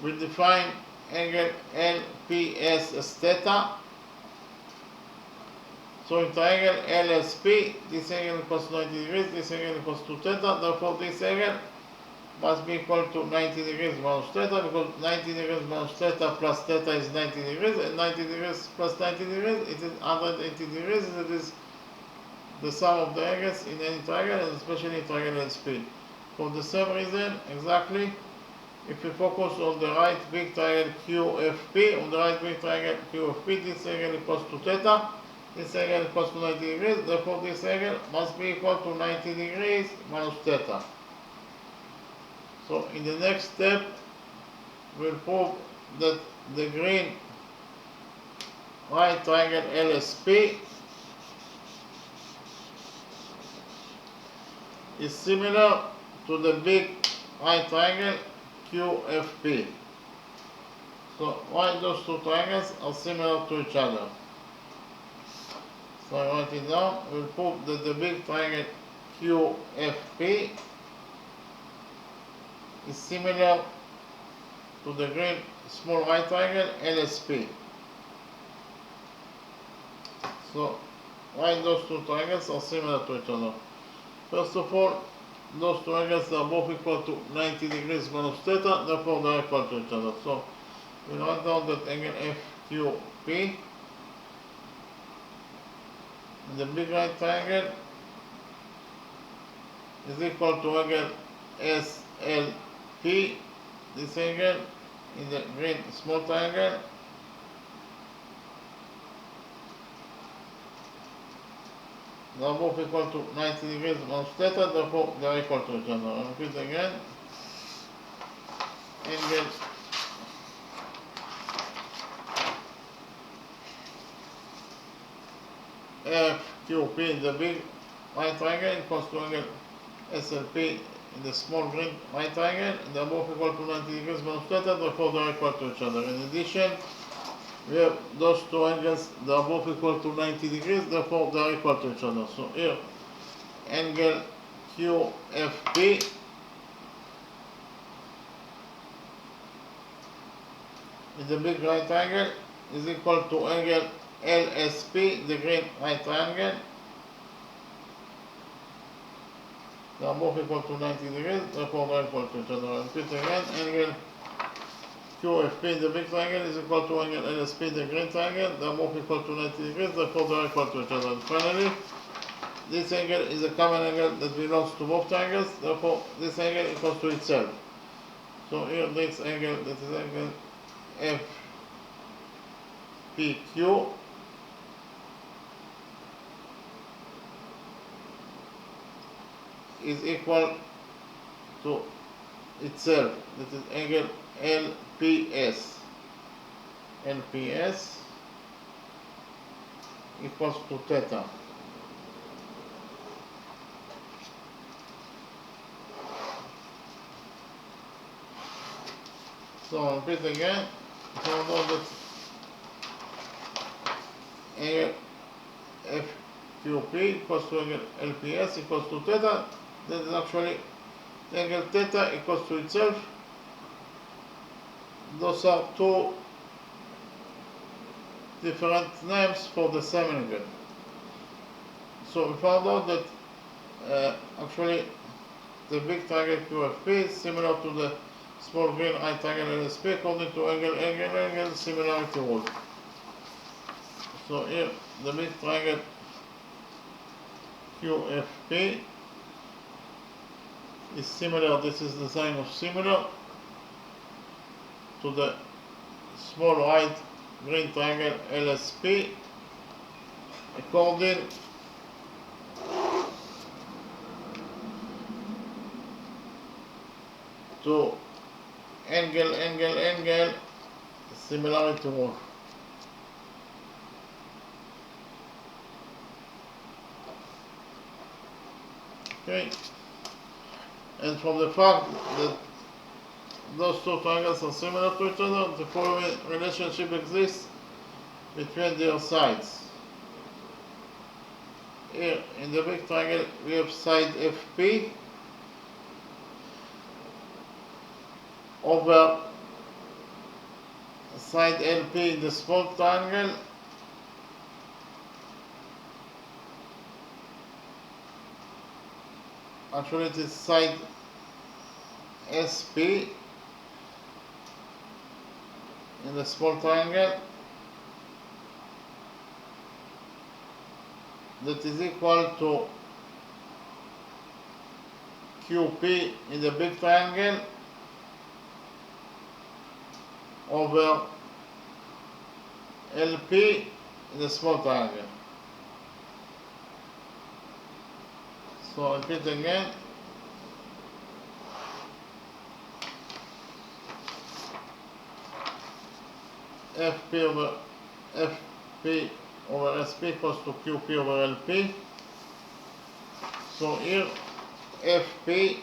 We define angle LPS as theta. So in triangle LSP, this angle equals to 90 degrees, this angle equals to theta, therefore this angle must be equal to 90 degrees minus theta, because 90 degrees minus theta plus theta is 90 degrees, and 90 degrees plus 90 degrees, it is 180 degrees, and it is the sum of the angles in any triangle, and especially in triangle LSP. For the same reason, exactly, if we focus on the right big triangle QFP, on the right big triangle QFP, this angle equals to theta, this angle equals to 90 degrees, therefore this angle must be equal to 90 degrees minus theta. So in the next step, we'll prove that the green right triangle LSP is similar to the big right triangle QFP. So why those two triangles are similar to each other? So I write it down. We'll prove that the big triangle QFP is similar to the green small right triangle LSP. So why those two triangles are similar to each other? First of all, those two angles are both equal to 90 degrees minus theta, therefore they are equal to each other. So we write down that angle FQP, the big right triangle, is equal to angle SLP, this angle in the green small triangle, they are both equal to 90 degrees minus theta, therefore they are equal to each other. I repeat again, angle FQP in the big right triangle equals to angle SLP in the small green right triangle, and they are both equal to 90 degrees minus theta, therefore they are equal to each other. In addition, we have those two angles, they are both equal to 90 degrees, therefore they are equal to each other. So here, angle QFP in the big right triangle is equal to angle LSP, the green right triangle. They are both equal to 90 degrees, therefore they are equal to each other. I repeat again, angle QFP in the big triangle is equal to angle LSP, the green triangle. They are both equal to 90 degrees, therefore they are equal to each other. And finally, this angle is a common angle that belongs to both triangles, therefore this angle equals to itself. So here this angle, that is angle FPQ, is equal to itself, that is angle LPS. LPS equals to theta. So repeat again. So know that angle FQP equals to angle LPS equals to theta. That is actually angle theta equals to itself. Those are two different names for the same angle. So we found out that actually the big triangle QFP is similar to the small green right triangle LSP according to angle similarity rule. So here the big triangle QFP is similar, this is the sign of similar to the small right green triangle LSP according to angle similarity rule. Okay, and from the fact that those two triangles are similar to each other, the following relationship exists between their sides. Here in the big triangle we have side FP over side LP in the small triangle actually it is side SP in the small triangle that is equal to QP in the big triangle over LP in the small triangle. So repeat again. FP over SP equals to QP over LP. So here FP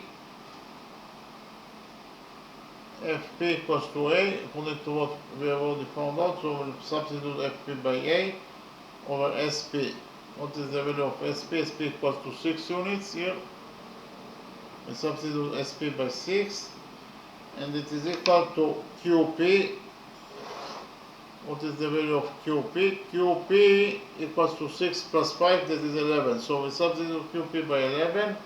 equals to A according to what we have already found out. So we'll substitute FP by A over SP. What is the value of SP? SP equals to 6 units here. We substitute SP by 6 and it is equal to QP. What is the value of QP? QP equals to 6 plus 5, that is 11. So we substitute QP by 11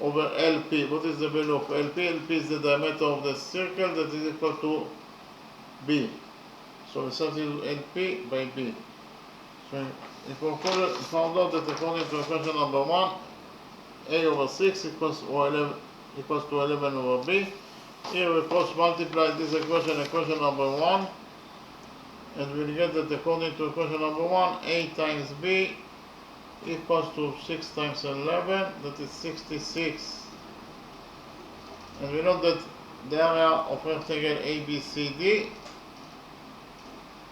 over LP. What is the value of LP? LP is the diameter of the circle, that is equal to B. So we substitute LP by B. So if we found out that according to equation number 1, A over 6 equals to 11 over B. Here we cross multiply this equation number 1. And we'll get that according to equation number 1, A times B equals to 6 times 11, that is 66. And we know that the area of rectangle ABCD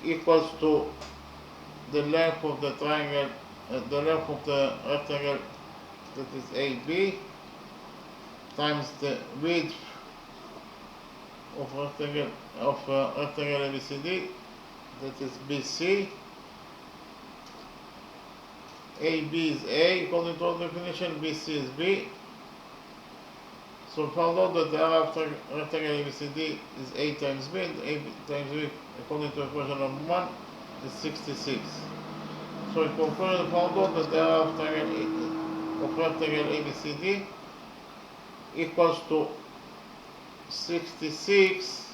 equals to the length of the triangle, the length of the rectangle, that is AB, times the width of rectangle ABCD, that is BC. AB is A according to our definition, BC is B. So we found out that the area of rectangle ABCD is A times B, and A times B according to equation number 1 is 66. So in conclusion we found out that the area of rectangle ABCD equals to 66.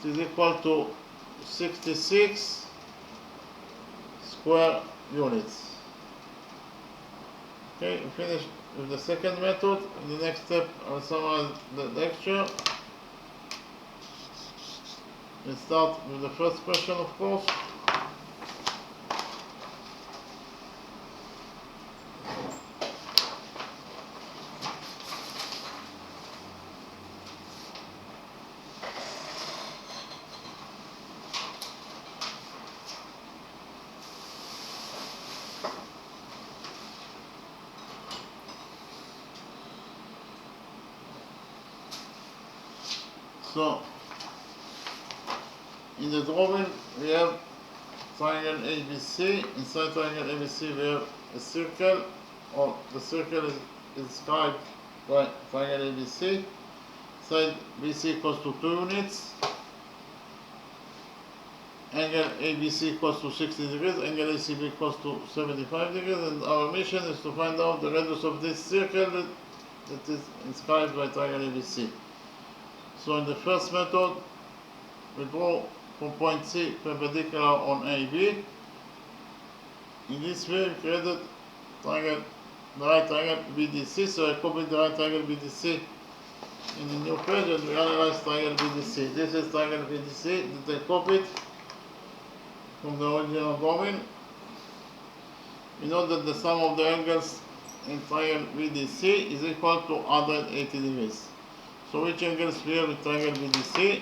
It is equal to 66 square units. Okay, we finish with the second method. In the next step, I will summarize the lecture. We start with the first question, of course. So in the drawing we have triangle ABC. Inside triangle ABC we have a circle, or the circle is described by triangle ABC. Side BC equals to 2 units. Angle ABC equals to 60 degrees, angle ACB equals to 75 degrees, and our mission is to find out the radius of this circle that is inscribed by triangle ABC. So in the first method, we draw from point C perpendicular on AB. In this way, we created the right triangle BDC, so I copied the right triangle BDC in the new page and we analyze triangle BDC. This is triangle BDC that I copied from the original drawing. We know that the sum of the angles in triangle BDC is equal to 180 degrees. So which angles we have in triangle BDC?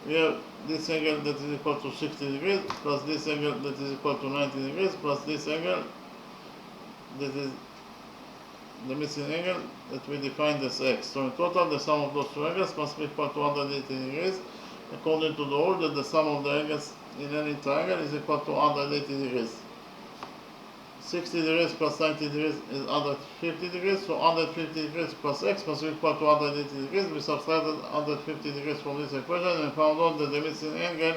We have this angle that is equal to 60 degrees, plus this angle that is equal to 90 degrees, plus this angle that is the missing angle that we defined as x. So in total, the sum of those two angles must be equal to 180 degrees, according to the rule that the sum of the angles in any triangle is equal to 180 degrees. 60 degrees plus 90 degrees is 150 degrees, so 150 degrees plus x must be equal to 180 degrees. We subtracted 150 degrees from this equation and found out that the missing angle,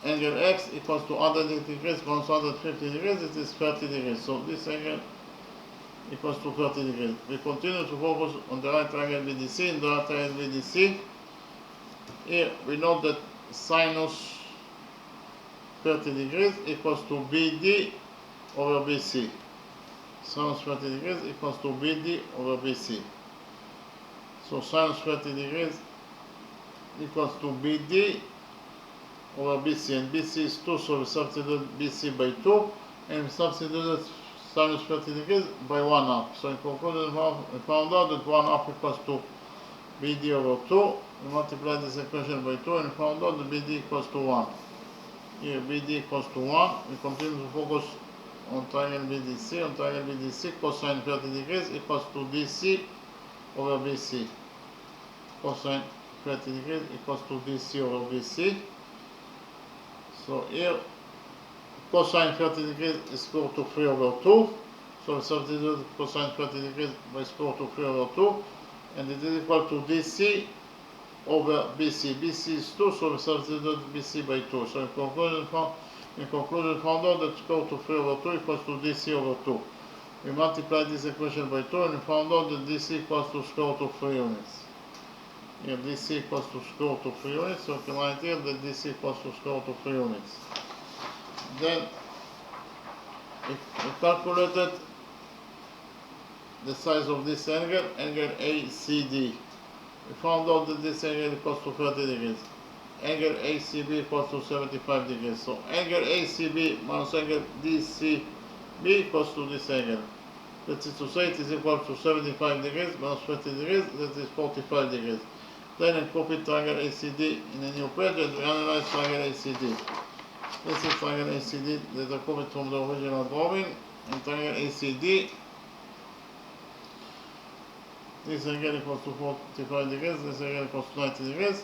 angle x equals to 180 degrees minus 150 degrees, it is 30 degrees. So this angle equals to 30 degrees. We continue to focus on the right triangle BDC. In the right triangle BDC, here we know that sinus 30 degrees equals to BD over BC. Sinus 30 degrees equals to BD over BC. So sinus 30 degrees equals to BD over BC, and BC is 2, so we substitute BC by 2, and we substituted sinus 30 degrees by 1/2. So in conclusion, we found out that 1/2 equals to BD over 2. We multiplied this equation by 2 and found out that BD equals to 1. Here BD equals to 1. We continue to focus on triangle BDC. On triangle BDC, cosine 30 degrees equals to DC over BC. Cosine 30 degrees equals to DC over BC. So here cosine 30 degrees is square root of 3 over 2. So we substitute cosine 30 degrees by square root of 3 over 2. And it is equal to DC over BC. BC is 2, so we substitute BC by 2. So in conclusion, found out that square root of 3 over 2 equals to DC over 2. We multiplied this equation by 2 and we found out that DC equals to square root of 3 units. Here DC equals to square root of 3 units, so we can write here that DC equals to square root of 3 units. Then we calculated the size of this angle, angle ACD. We found out that this angle equals to 30 degrees. Angle ACB equals to 75 degrees. So angle ACB minus angle DCB equals to this angle. That is to say, it is equal to 75 degrees minus 30 degrees, that is 45 degrees. Then I copy triangle ACD in a new page and we analyze triangle ACD. This is triangle ACD that I copied from the original drawing. In triangle ACD, this angle equals to 45 degrees, this angle equals to 90 degrees.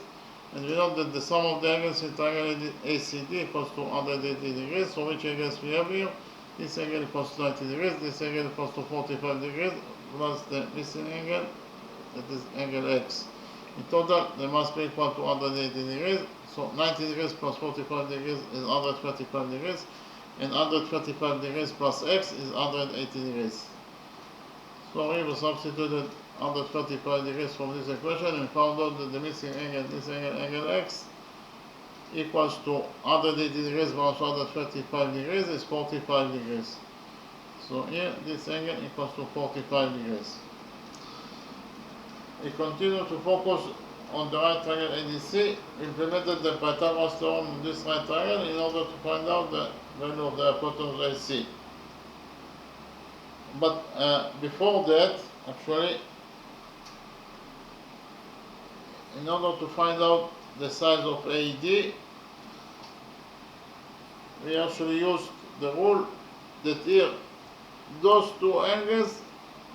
And we know that the sum of the angles in triangle ACD equals to 180 degrees. So which angles we have here? This angle equals to 90 degrees, this angle equals to 45 degrees, plus the missing angle, that is angle X. In total, they must be equal to 180 degrees. So 90 degrees plus 45 degrees is 125 degrees. And 125 degrees plus X is 180 degrees. So here we substituted 135 degrees from this equation and found out that the missing angle, this angle, angle X, equals to 180 degrees minus 135 degrees is 45 degrees. So here, this angle equals to 45 degrees. We continue to focus on the right triangle ADC. We implemented the Pythagoras theorem on this right triangle in order to find out the value of the hypotenuse AC. But before that, actually, in order to find out the size of AED, we actually used the rule that here those two angles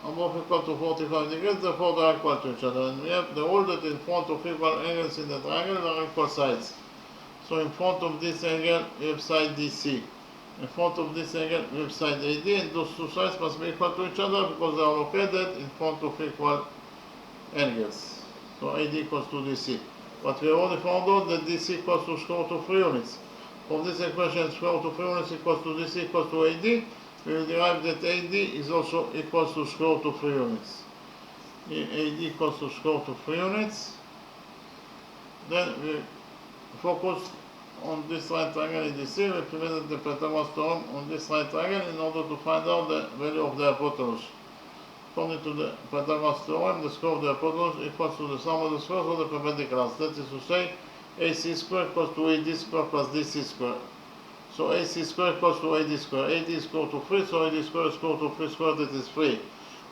above equal to 45 degrees, therefore they are equal to each other. And we have the rule that in front of equal angles in the triangle there are equal sides. So in front of this angle we have side DC. In front of this angle we have side AD, and those two sides must be equal to each other because they are located in front of equal angles. So AD equals to DC. But we have already found out that DC equals to square root of 3 units. From this equation, square root of 3 units equals to DC equals to AD. We will derive that AD is also equals to square root of 3 units. Here AD equals to square root of 3 units. Then we focus on this right triangle ADC. We implemented the Pythagoras theorem on this right triangle in order to find out the value of the hypotenuse. According to the Pythagoras theorem, the square of the hypotenuse equals to the sum of the squares of the perpendiculars. That is to say, AC square equals to AD square plus DC square. So AC square equals to AD square. AD is equal to 3, so AD square is equal to 3 square, that is 3.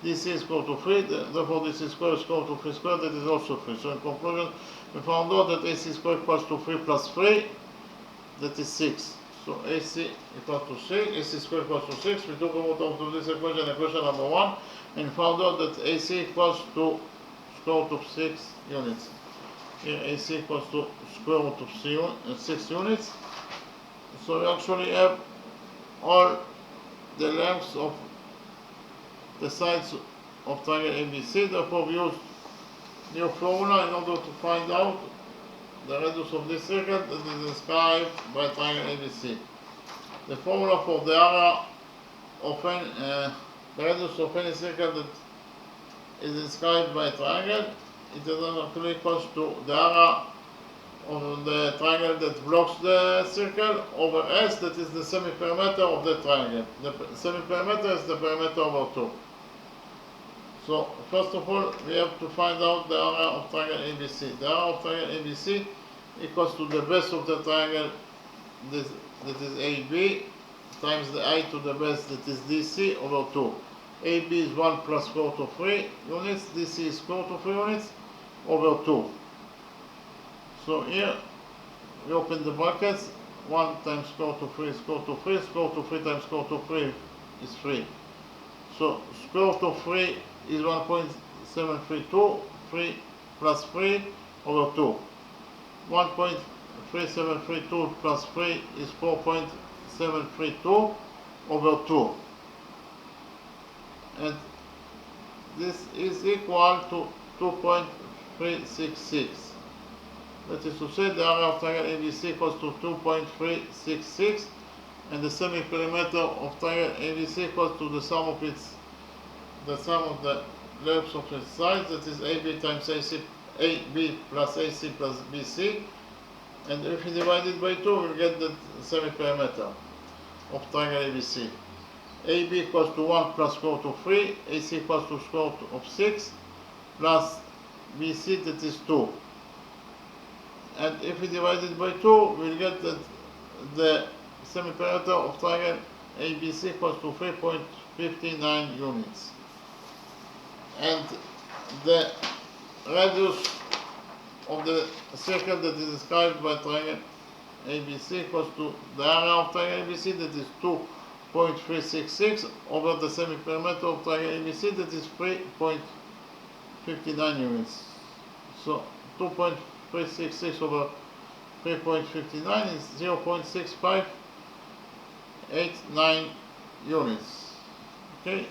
DC is equal to 3, therefore DC square is equal to 3 square, that is also 3. So in conclusion, we found out that AC square equals to 3 plus 3, that is 6. So AC equals to 6, AC square equals to 6. We took out of this equation, equation number 1, and found out that AC equals to square root of 6 units. Here AC equals to square root of 6 units. So we actually have all the lengths of the sides of triangle ABC. Therefore we use new formula in order to find out the radius of this circle that is inscribed by triangle ABC. The formula for the area of the radius of any circle that is inscribed by a triangle, it is actually equals to the area of the triangle that blocks the circle over S, that is the semi-perimeter of the triangle. The semi-perimeter is the perimeter over 2. So first of all, we have to find out the area of triangle ABC. The area of triangle ABC equals to the base of the triangle, that is AB, times the height to the base, that is DC, over 2. AB is 1 plus square root of 3 units, DC is square root of 3 units, over 2. So here, we open the brackets, 1 times square root of 3 is square root of 3, square root of 3 times square root of 3 is 3. So square root of 3 is 1.732, 3 plus 3 over 2. 1.3732 plus 3 is 4.732 over 2. And this is equal to 2.366. That is to say, the area of triangle ABC equals to 2.366, and the semi-perimeter of triangle ABC equals to the sum of the lengths of its sides, that is AB times AC, AB plus AC plus BC, and if we divide it by 2, we'll get the semi-perimeter of triangle ABC. AB equals to 1 plus square root of 3, AC equals to square root of 6, plus BC, that is 2. And if we divide it by 2, we'll get that the semi-perimeter of triangle ABC equals to 3.59 units. And the radius of the circle that is described by triangle ABC equals to the area of triangle ABC, that is 2.366, over the semi-perimeter of triangle ABC, that is 3.59 units. So 2.366 over 3.59 is 0.6589 units. Okay,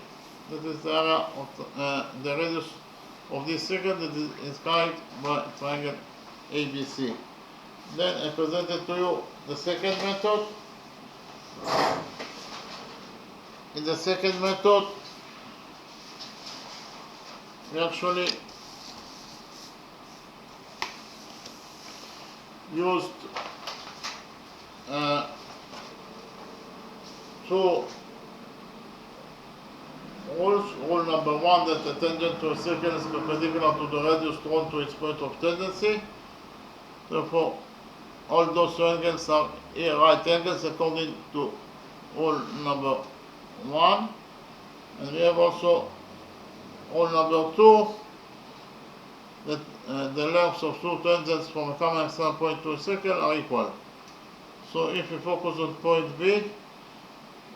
that is the area of the radius of this circle that is inscribed by triangle ABC. Then I presented to you the second method. In the second method, we actually used two rules. Rule number 1, that the tangent to a circle is perpendicular to the radius drawn to its point of tendency. Therefore, all those angles are right angles according to rule number 1. And we have also rule number 2, that the lengths of two tangents from a common external point to a circle are equal. So if we focus on point B,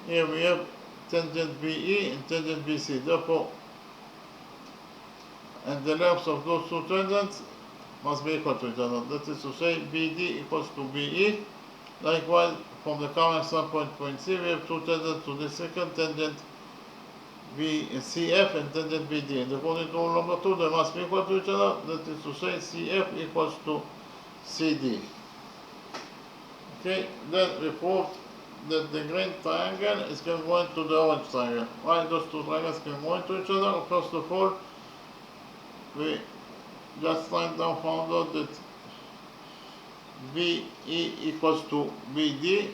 here we have tangent BE and tangent BC. Therefore, and the lengths of those two tangents must be equal to each other. That is to say, BD equals to BE. Likewise, from the common standpoint point C, we have two tangents to this circle, tangent CF and tangent BD. And according to rule number 2, they must be equal to each other. That is to say, CF equals to CD. Okay, then we proved that the green triangle is congruent to the orange triangle. Why those two triangles congruent to each other? First of all, we just found out that BE equals to BD,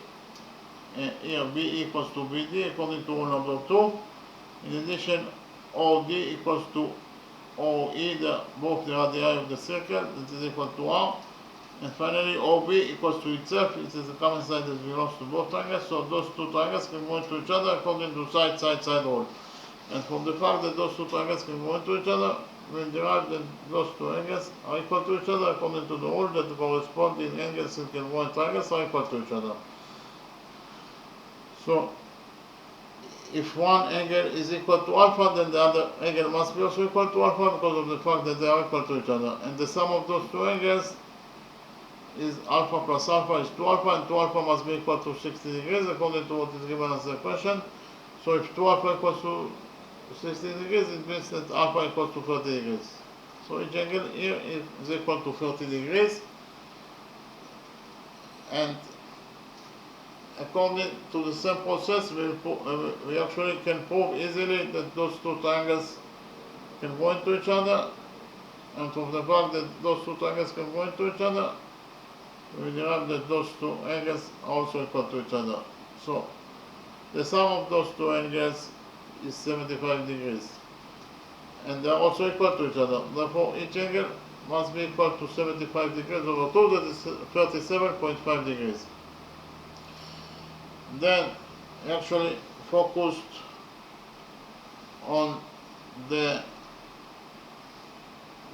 and here BE equals to BD according to rule number 2. In addition, OD equals to OE, both the radii of the circle, that is equal to R. And finally, OB equals to itself, it is the common side that belongs to both triangles, so those two triangles can go into each other according to side rule. And from the fact that those two triangles can go into each other, we derive that those two angles are equal to each other according to the rule that the corresponding angles in congruent triangles are equal to each other. So, if one angle is equal to alpha, then the other angle must be also equal to alpha because of the fact that they are equal to each other. And the sum of those two angles is alpha plus alpha is 2 alpha, and 2 alpha must be equal to 60 degrees according to what is given as the question. So if 2 alpha equals to 60 degrees, it means that alpha equals to 30 degrees. So each angle here is equal to 30 degrees. And according to the same process, we actually can prove easily that those two triangles can go into each other. And from the fact that those two triangles can go into each other, we derive that those two angles are also equal to each other. So the sum of those two angles is 75 degrees. And they are also equal to each other. Therefore, each angle must be equal to 75 degrees over 2, that is 37.5 degrees. Then actually focused on the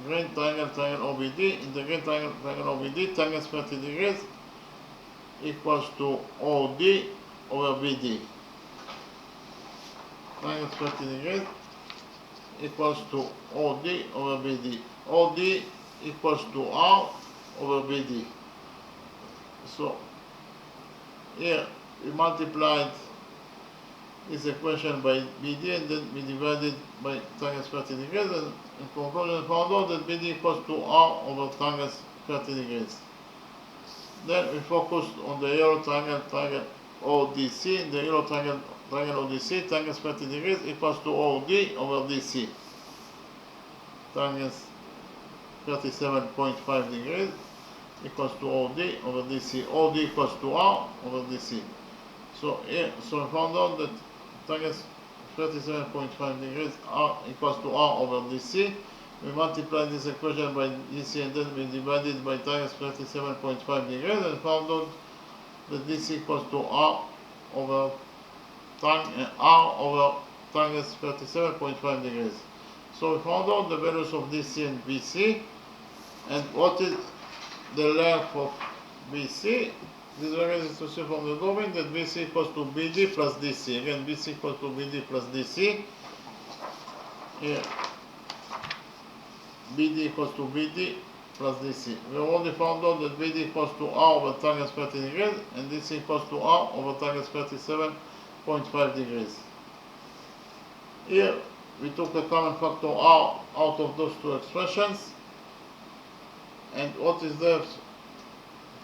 green triangle OBD. In the green triangle OBD, tangent 30 degrees equals to OD over BD. Tangent 30 degrees equals to OD over BD. OD equals to R over BD. So here we multiplied this equation by BD and then we divided by tangent 30 degrees, and in conclusion found out that BD equals to R over tangent 30 degrees. Then we focused on the yellow triangle ODC. In the yellow triangle ODC, tangent 30 degrees equals to OD over DC. Tangent 37.5 degrees equals to OD over DC. OD equals to R over DC. So we found out that tangent 37.5 degrees R equals to R over DC. We multiplied this equation by DC and then we divided by tangent 37.5 degrees and found out that DC equals to R over tangent 37.5 degrees. So we found out the values of DC and BC, and what is the length of BC. This values is to see from the drawing that BC equals to BD plus DC. Again, BC equals to BD plus DC. Here, BD equals to BD plus DC. We already found out that BD equals to R over tangent 30 degrees and DC equals to R over tangent 37.5 degrees. Here, we took a common factor R out of those two expressions. And what is left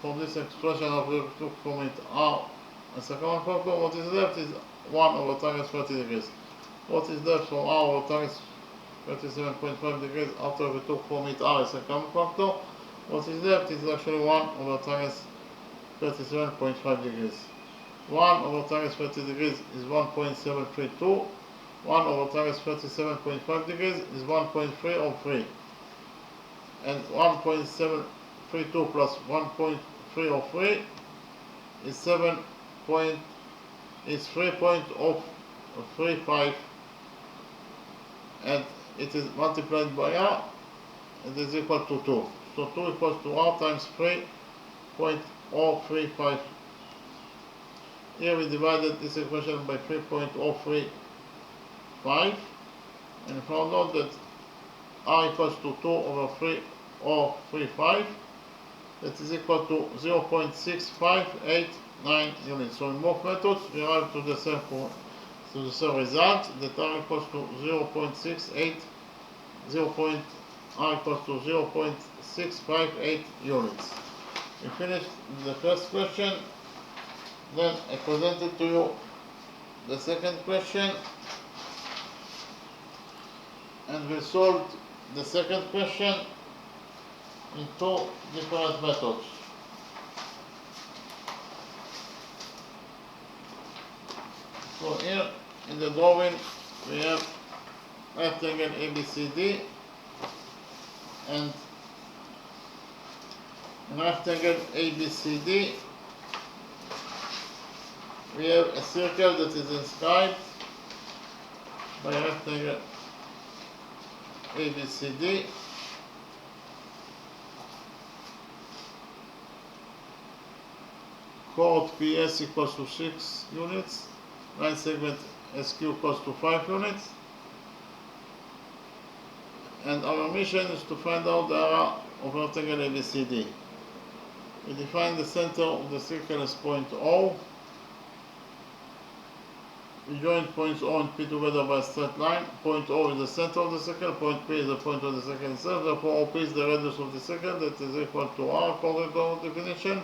from this expression of we took from it R as a common factor? What is left is 1 over tangent 30 degrees. What is left from R over tangent 37.5 degrees after we took from it R as a common factor? What is left is actually 1 over tangent 37.5 degrees. 1 over tangent 30 degrees is 1.732. 1 over tangent 37.5 degrees is 1.303. And 1.732 plus 1.303 is 3.035, and it is multiplied by R, it is equal to 2. So 2 equals to R times 3.035. Here we divided this equation by 3.035 and found out that r equals to 2 over 3 or 35. That is equal to 0.6589 units. So in both methods we arrive to the same result, that r equals to 0.68 r equals to 0.658 units. We finished the first question, then I presented to you the second question, and we solved the second question in two different methods. So here in the drawing we have rectangle ABCD, and in rectangle ABCD we have a circle that is inscribed by rectangle ABCD. Chord PS equals to 6 units, line segment SQ equals to 5 units, and our mission is to find out the area of rectangle ABCD. We define the center of the circle as point O. We join points O and P together by a straight line. Point O is the center of the circle, point P is the point of the circle itself, therefore OP is the radius of the circle, that is equal to R according to our definition.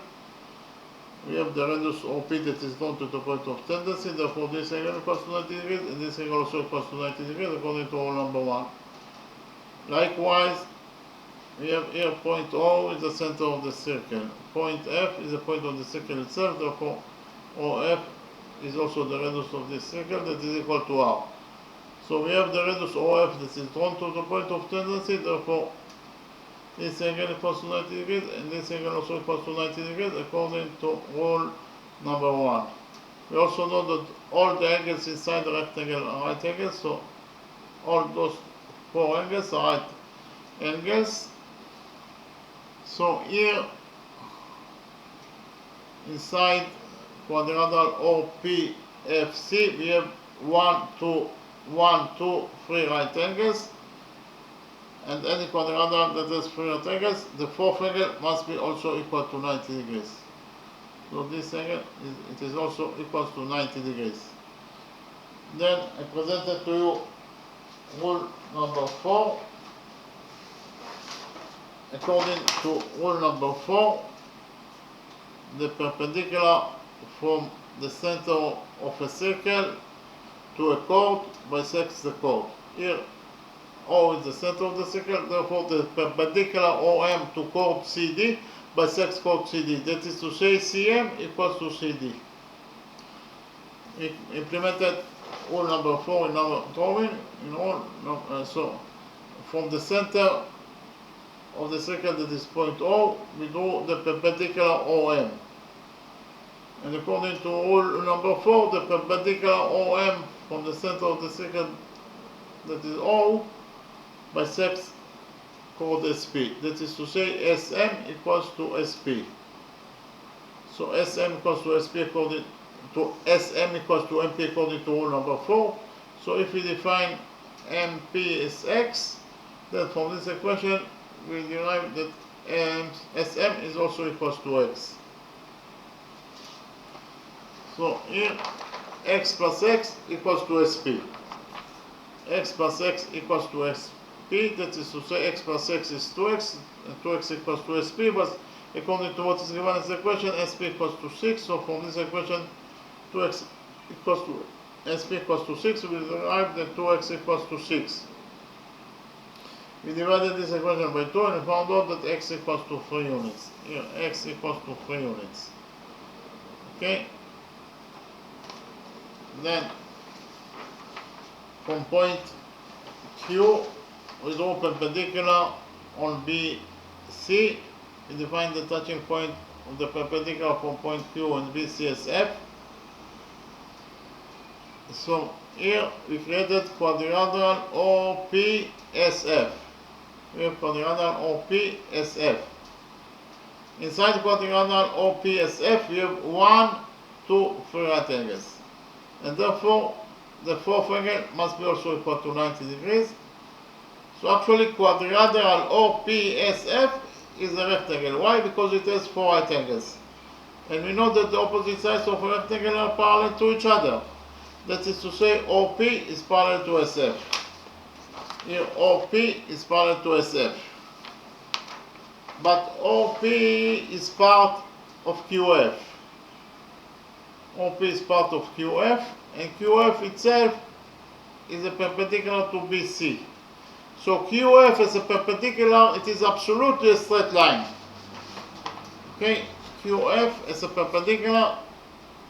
We have the radius OP that is known to the point of tendency, therefore this angle equals to 90 degrees, and this angle also equals to 90 degrees according to rule number 1. Likewise, we have here point O is the center of the circle. Point F is the point of the circle itself, therefore OF is also the radius of this circle, that is equal to R. So we have the radius OF that is drawn to the point of tendency, therefore this angle equals to 90 degrees and this angle also equals to 90 degrees according to rule number 1. We also know that all the angles inside the rectangle are right angles, so all those 4 angles are right angles. So here inside quadrilateral OPFC we have 1, 2, 3 right angles, and any quadrilateral that has 3 right angles, the 4th angle must be also equal to 90 degrees. So this angle is also equal to 90 degrees. Then I presented to you rule number 4. According to rule number 4, the perpendicular from the center of a circle to a chord bisects the chord. Here O is the center of the circle, therefore the perpendicular OM to chord CD bisects chord CD. That is to say CM equals to CD. We implemented rule number 4 in our drawing. So from the center of the circle, that is point O, we draw the perpendicular OM. And according to rule number 4, the perpendicular OM from the center of the circle, that is O, bisects chord SP. That is to say SM equals to SP. So SM equals to SP according to SM equals to MP according to rule number 4. So if we define MP as X, then from this equation we derive that SM is also equals to X. So here X plus X equals to SP. X plus X equals to SP, that is to say X plus X is 2X, and 2X equals to SP, but according to what is given as the equation, SP equals to 6, so from this equation 2X equals to SP equals to 6, we derive that 2X equals to 6. We divided this equation by 2 and we found out that X equals to 3 units. Here X equals to 3 units. Okay? Then from point Q we draw perpendicular on BC. We define the touching point of the perpendicular from point Q and BC as F. So here we created quadrilateral OPSF. We have quadrilateral OPSF. Inside quadrilateral OPSF we have 1, 2, 3 right angles. And therefore the 4th angle must be also equal to 90 degrees. So actually quadrilateral OPSF is a rectangle. Why? Because it has 4 right angles. And we know that the opposite sides of a rectangle are parallel to each other. That is to say, OP is parallel to SF. Here OP is parallel to SF. But OP is part of QF. OP is part of QF, and QF itself is a perpendicular to BC. So QF as a perpendicular, it is absolutely a straight line. Okay, QF as a perpendicular,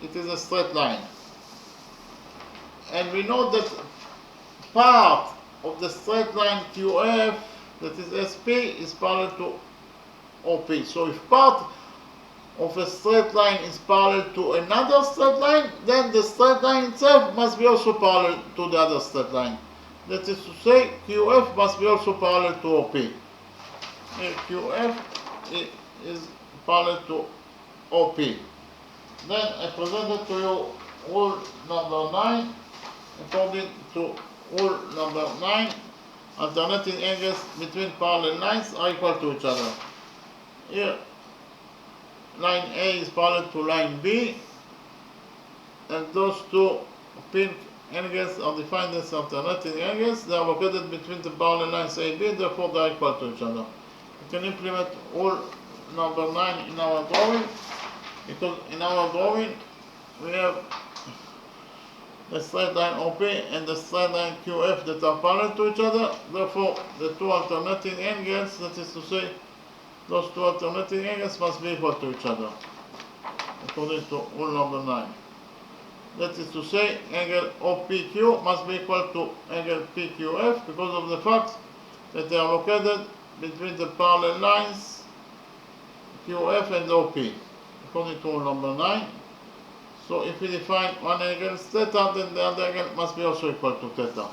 it is a straight line. And we know that part of the straight line QF, that is SP, is parallel to OP. So if part of a straight line is parallel to another straight line, then the straight line itself must be also parallel to the other straight line. That is to say, QF must be also parallel to OP. Here QF is parallel to OP. Then I presented to you rule number 9. According to rule number 9, alternating angles between parallel lines are equal to each other. Here, line A is parallel to line B, and those two pink angles are defined as alternating angles. They are located between the parallel lines A and B, therefore they are equal to each other. We can implement rule number 9 in our drawing, because in our drawing we have the straight line OP and the straight line QF that are parallel to each other. Therefore, the two alternating angles, that is to say, those two alternating angles must be equal to each other, according to rule number 9. That is to say, angle OPQ must be equal to angle PQF because of the fact that they are located between the parallel lines QF and OP, according to rule number 9. So if we define one angle as theta, then the other angle must be also equal to theta.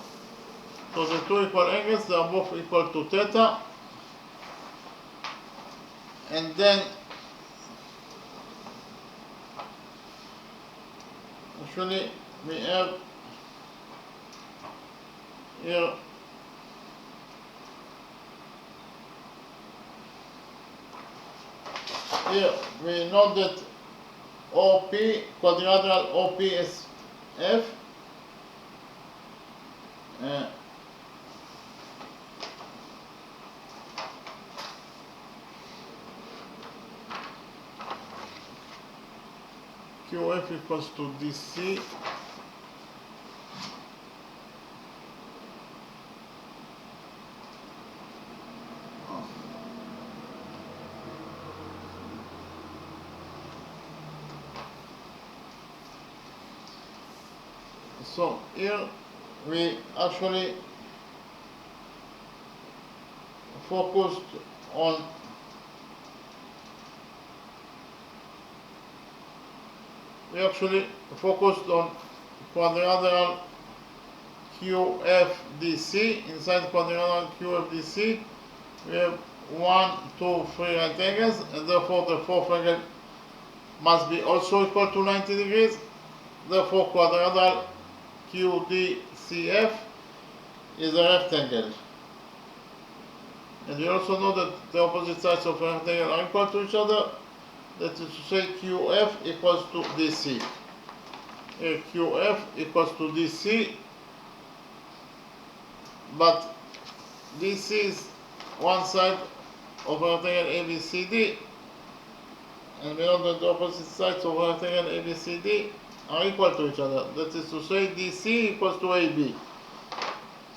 So the two equal angles, they are both equal to theta. And then actually we have here we know that OP, quadrilateral OPSF, QF equals to DC So here we actually focused on quadrilateral QFDC. Inside quadrilateral QFDC we have 1, 2, 3 right angles, and therefore the fourth angle must be also equal to 90 degrees. Therefore quadrilateral QDCF is a rectangle. And we also know that the opposite sides of a rectangle are equal to each other. That is to say, QF equals to DC. Here QF equals to DC, but DC is one side of a rectangle ABCD, and we know that the opposite sides of a rectangle ABCD are equal to each other. That is to say, DC equals to AB.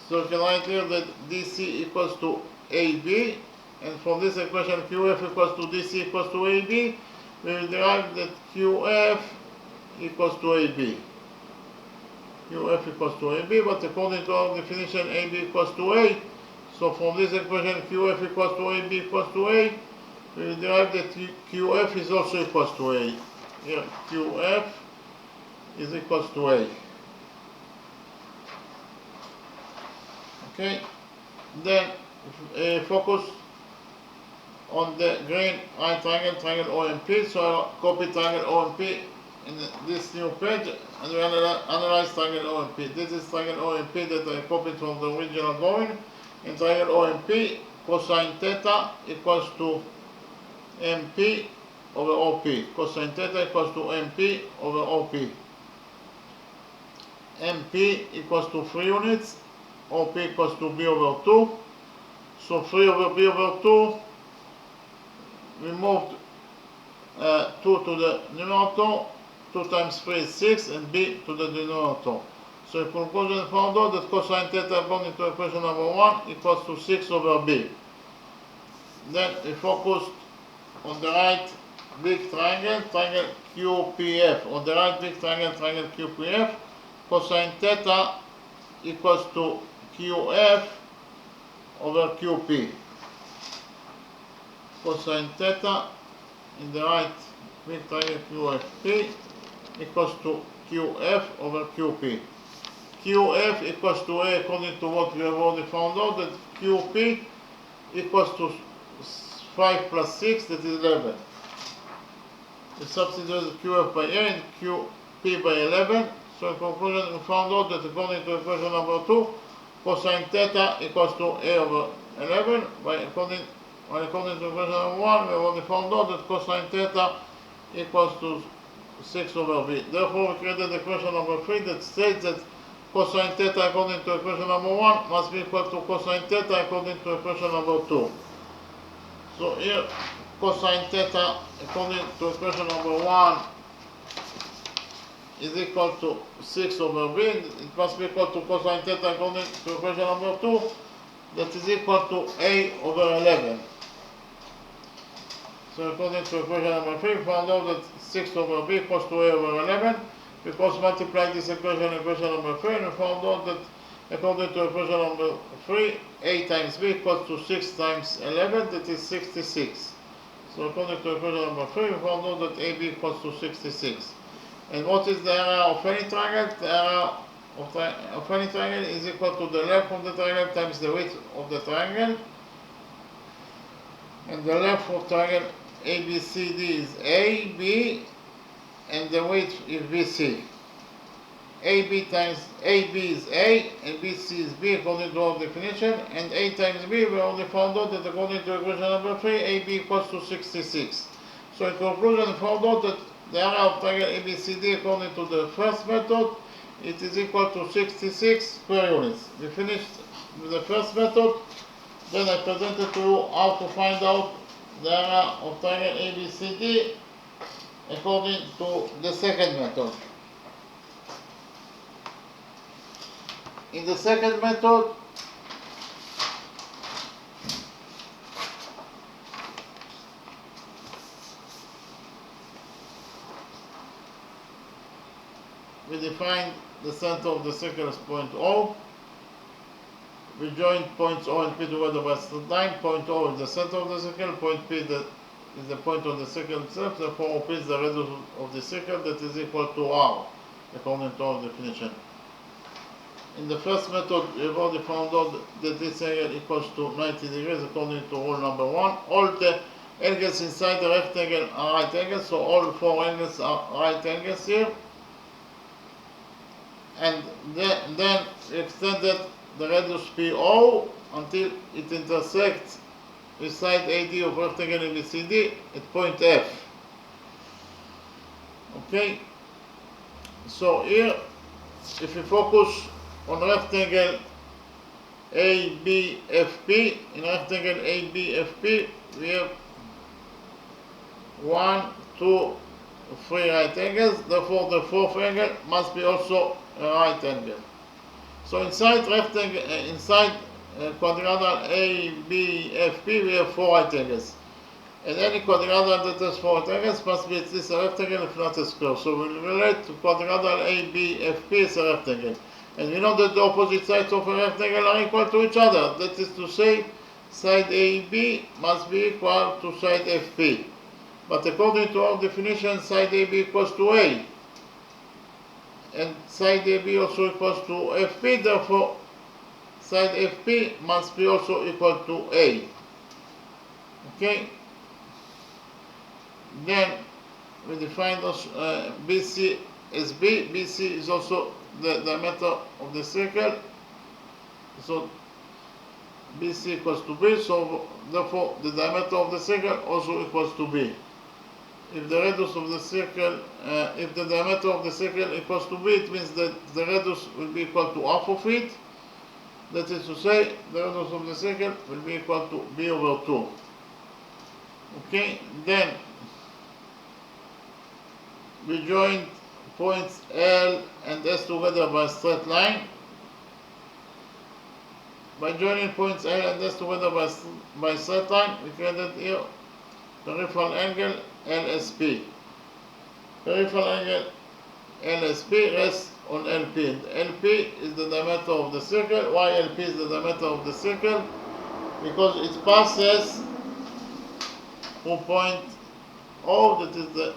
So we can write here that DC equals to AB, and from this equation QF equals to DC equals to AB, we will derive that QF equals to AB. QF equals to AB, but according to our definition, AB equals to A. So from this equation QF equals to AB equals to A, we will derive that QF is also equals to A. Here QF is equals to A. Okay, then focus on the green right triangle, triangle OMP. So I copy triangle OMP in this new page, and we analyze triangle OMP. This is triangle OMP that I copied from the original drawing. In triangle OMP, cosine theta equals to MP over OP. Cosine theta equals to MP over OP. MP equals to 3 units, OP equals to B over 2. So 3 over B over 2, we moved 2 to the numerator, 2 times 3 is 6, and B to the denominator. So in conclusion, we found out that cosine theta according to equation number 1 equals to 6 over B. Then we focused on the right big triangle, triangle QPF. On the right big triangle, triangle QPF, cosine theta equals to QF over QP. Cosine theta in the right big triangle QFP equals to QF over QP. QF equals to A according to what we have already found out, that QP equals to 5 plus 6, that is 11. We substitute QF by A and QP by 11. So in conclusion, we found out that according to equation number 2, cosine theta equals to A over 11. According to equation number 1, we have already found out that cosine theta equals to 6 over B. Therefore, we created equation number 3 that states that cosine theta according to equation number 1 must be equal to cosine theta according to equation number 2. So here, cosine theta according to equation number 1 is equal to 6 over B. It must be equal to cosine theta according to equation number 2, that is equal to A over 11. So according to equation number 3, we found out that 6 over B equals to A over 11. Because multiply this equation, equation number 3, and we found out that according to equation number 3, A times B equals to 6 times 11, that is 66. So according to equation number 3, we found out that AB equals to 66. And what is the area of any triangle? The area of any triangle is equal to the length of the triangle times the width of the triangle. And the length of triangle ABCD is AB, and the width is BC. AB times AB is A and BC is B according to our definition, and A times B, we only found out that according to equation number 3, AB equals to 66. So in conclusion, we found out that the area of triangle ABCD according to the first method, it is equal to 66 square units. We finished with the first method. Then I presented to you how to find out the area of triangle ABCD according to the second method. In the second method, we define the center of the circle as point O. We join points O and P together by straight line. Point O is the center of the circle, point P is the point of the circle itself, therefore OP is the radius of the circle, that is equal to R, according to our definition. In the first method, we've already found out that this angle equals to 90 degrees according to rule number 1. All the angles inside the rectangle are right angles, so all 4 angles are right angles here. And then we extended the radius PO until it intersects with side AD of rectangle ABCD at point F. Okay, so here, if we focus on rectangle ABFP, in rectangle ABFP, we have 1, 2, 3 right angles, therefore the fourth angle must be also a right angle. So inside rectangle, quadrilateral ABFP, we have 4 right angles. And any quadrilateral that has 4 right angles must be at least a rectangle, if not a square. So we relate to quadrilateral ABFP as a rectangle. And we know that the opposite sides of a rectangle are equal to each other. That is to say, side AB must be equal to side FP. But according to our definition, side AB equals to A. And side AB also equals to FP, therefore side FP must be also equal to A. Okay? Then we define BC as B. BC is also the diameter of the circle. So BC equals to B, so therefore the diameter of the circle also equals to B. If the radius of the circle, if the diameter of the circle equals to B, it means that the radius will be equal to half of it. That is to say, the radius of the circle will be equal to B over 2. Okay, then we join points L and S together by a straight line. By joining points L and S together by a straight line, we created here peripheral angle LSP. Peripheral angle LSP rests on LP. And LP is the diameter of the circle. Why LP is the diameter of the circle? Because it passes through point O, that is the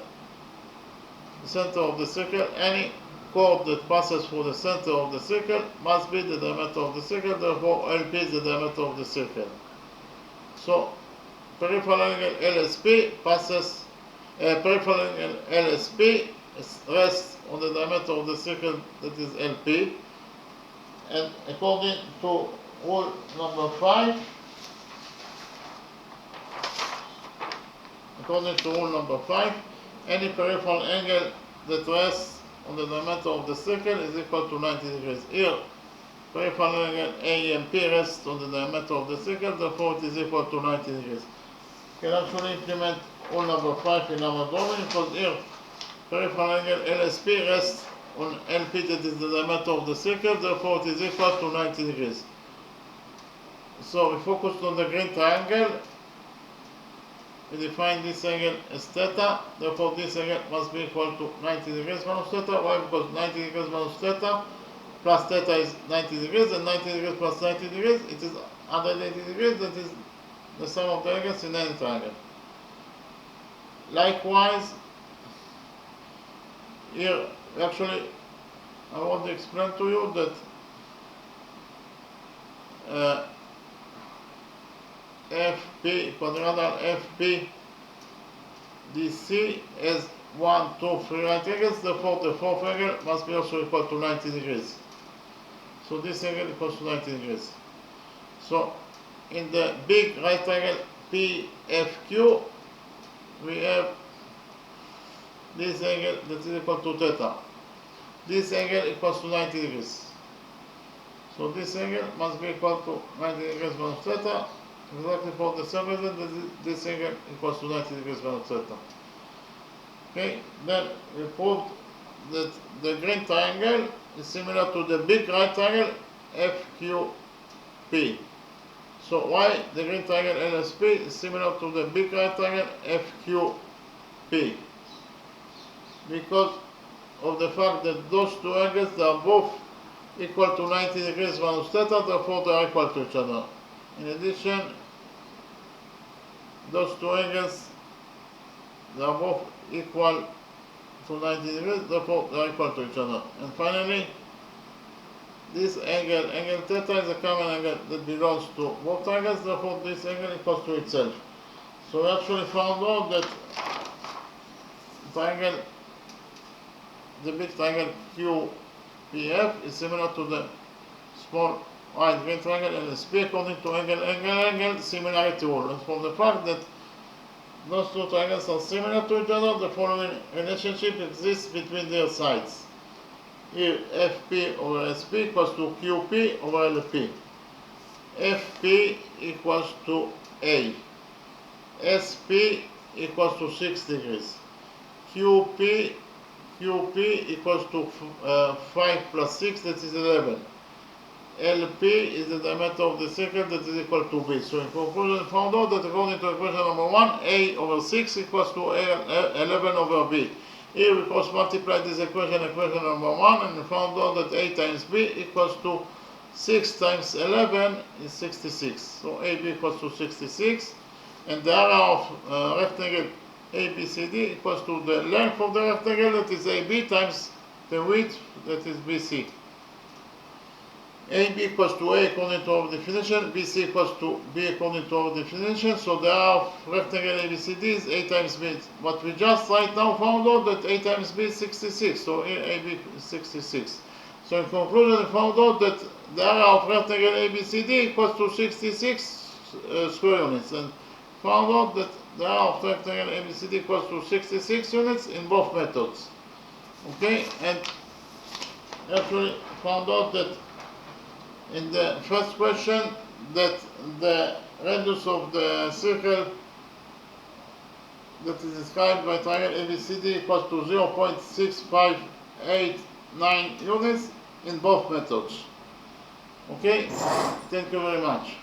center of the circle. Any chord that passes through the center of the circle must be the diameter of the circle, therefore LP is the diameter of the circle. So peripheral angle LSP passes, peripheral angle LSP rests on the diameter of the circle, that is LP, and according to rule number 5, any peripheral angle that rests on the diameter of the circle is equal to 90 degrees. Here, peripheral angle AMP rests on the diameter of the circle, therefore it is equal to 90 degrees. You can actually implement rule number 5 in our drawing, because here, peripheral angle LSP rests on LP, that is the diameter of the circle, therefore it is equal to 90 degrees. So we focused on the green triangle. We define this angle as theta, therefore this angle must be equal to 90 degrees minus theta. Why? Because 90 degrees minus theta plus theta is 90 degrees, and 90 degrees plus 90 degrees, it is 180 degrees, that is the sum of the angles in any triangle. Likewise, here actually I want to explain to you that FP, quadrilateral FP DC has 1, 2, 3 right angles, therefore the fourth angle must be also equal to 90 degrees. So this angle equals to 90 degrees. So in the big right angle PFQ, we have this angle that is equal to theta. This angle equals to 90 degrees. So this angle must be equal to 90 degrees minus theta, exactly for the same reason that this angle equals to 90 degrees minus theta. Okay, then we proved that the green triangle is similar to the big right triangle FQP. So why the green triangle LSP is similar to the big right triangle FQP? Because of the fact that those two angles, they are both equal to 90 degrees minus theta, therefore they are equal to each other. In addition, those two angles, they are both equal to 90 degrees, therefore they are equal to each other. And finally, this angle, angle theta, is a common angle that belongs to both triangles, therefore this angle equals to itself. So we actually found out that triangle, the big triangle QPF is similar to the small right green triangle LSP according to angle similarity rule. And from the fact that those two triangles are similar to each other, the following relationship exists between their sides. Here FP over SP equals to QP over LP. FP equals to A. SP equals to 6 degrees. QP equals to 5 plus 6, that is 11. LP is the diameter of the circle, that is equal to B. So in conclusion, found out that according to equation number 1, A over 6 equals to 11 over B. Here we cross multiply this equation number 1, and we found out that A times B equals to 6 times 11 is 66. So AB equals to 66, and the area of rectangle ABCD equals to the length of the rectangle, that is AB, times the width, that is BC. AB equals to A according to our definition, BC equals to B according to our definition, so the area of rectangle ABCD is A times B. But we just right now found out that A times B is 66, so here AB is 66. So in conclusion, we found out that the area of rectangle ABCD equals to 66 square units, and found out that the area of rectangle ABCD equals to 66 units in both methods. Okay, and actually found out that in the first question that the radius of the circle that is described by triangle ABCD equals to 0.6589 units in both methods. Okay, thank you very much.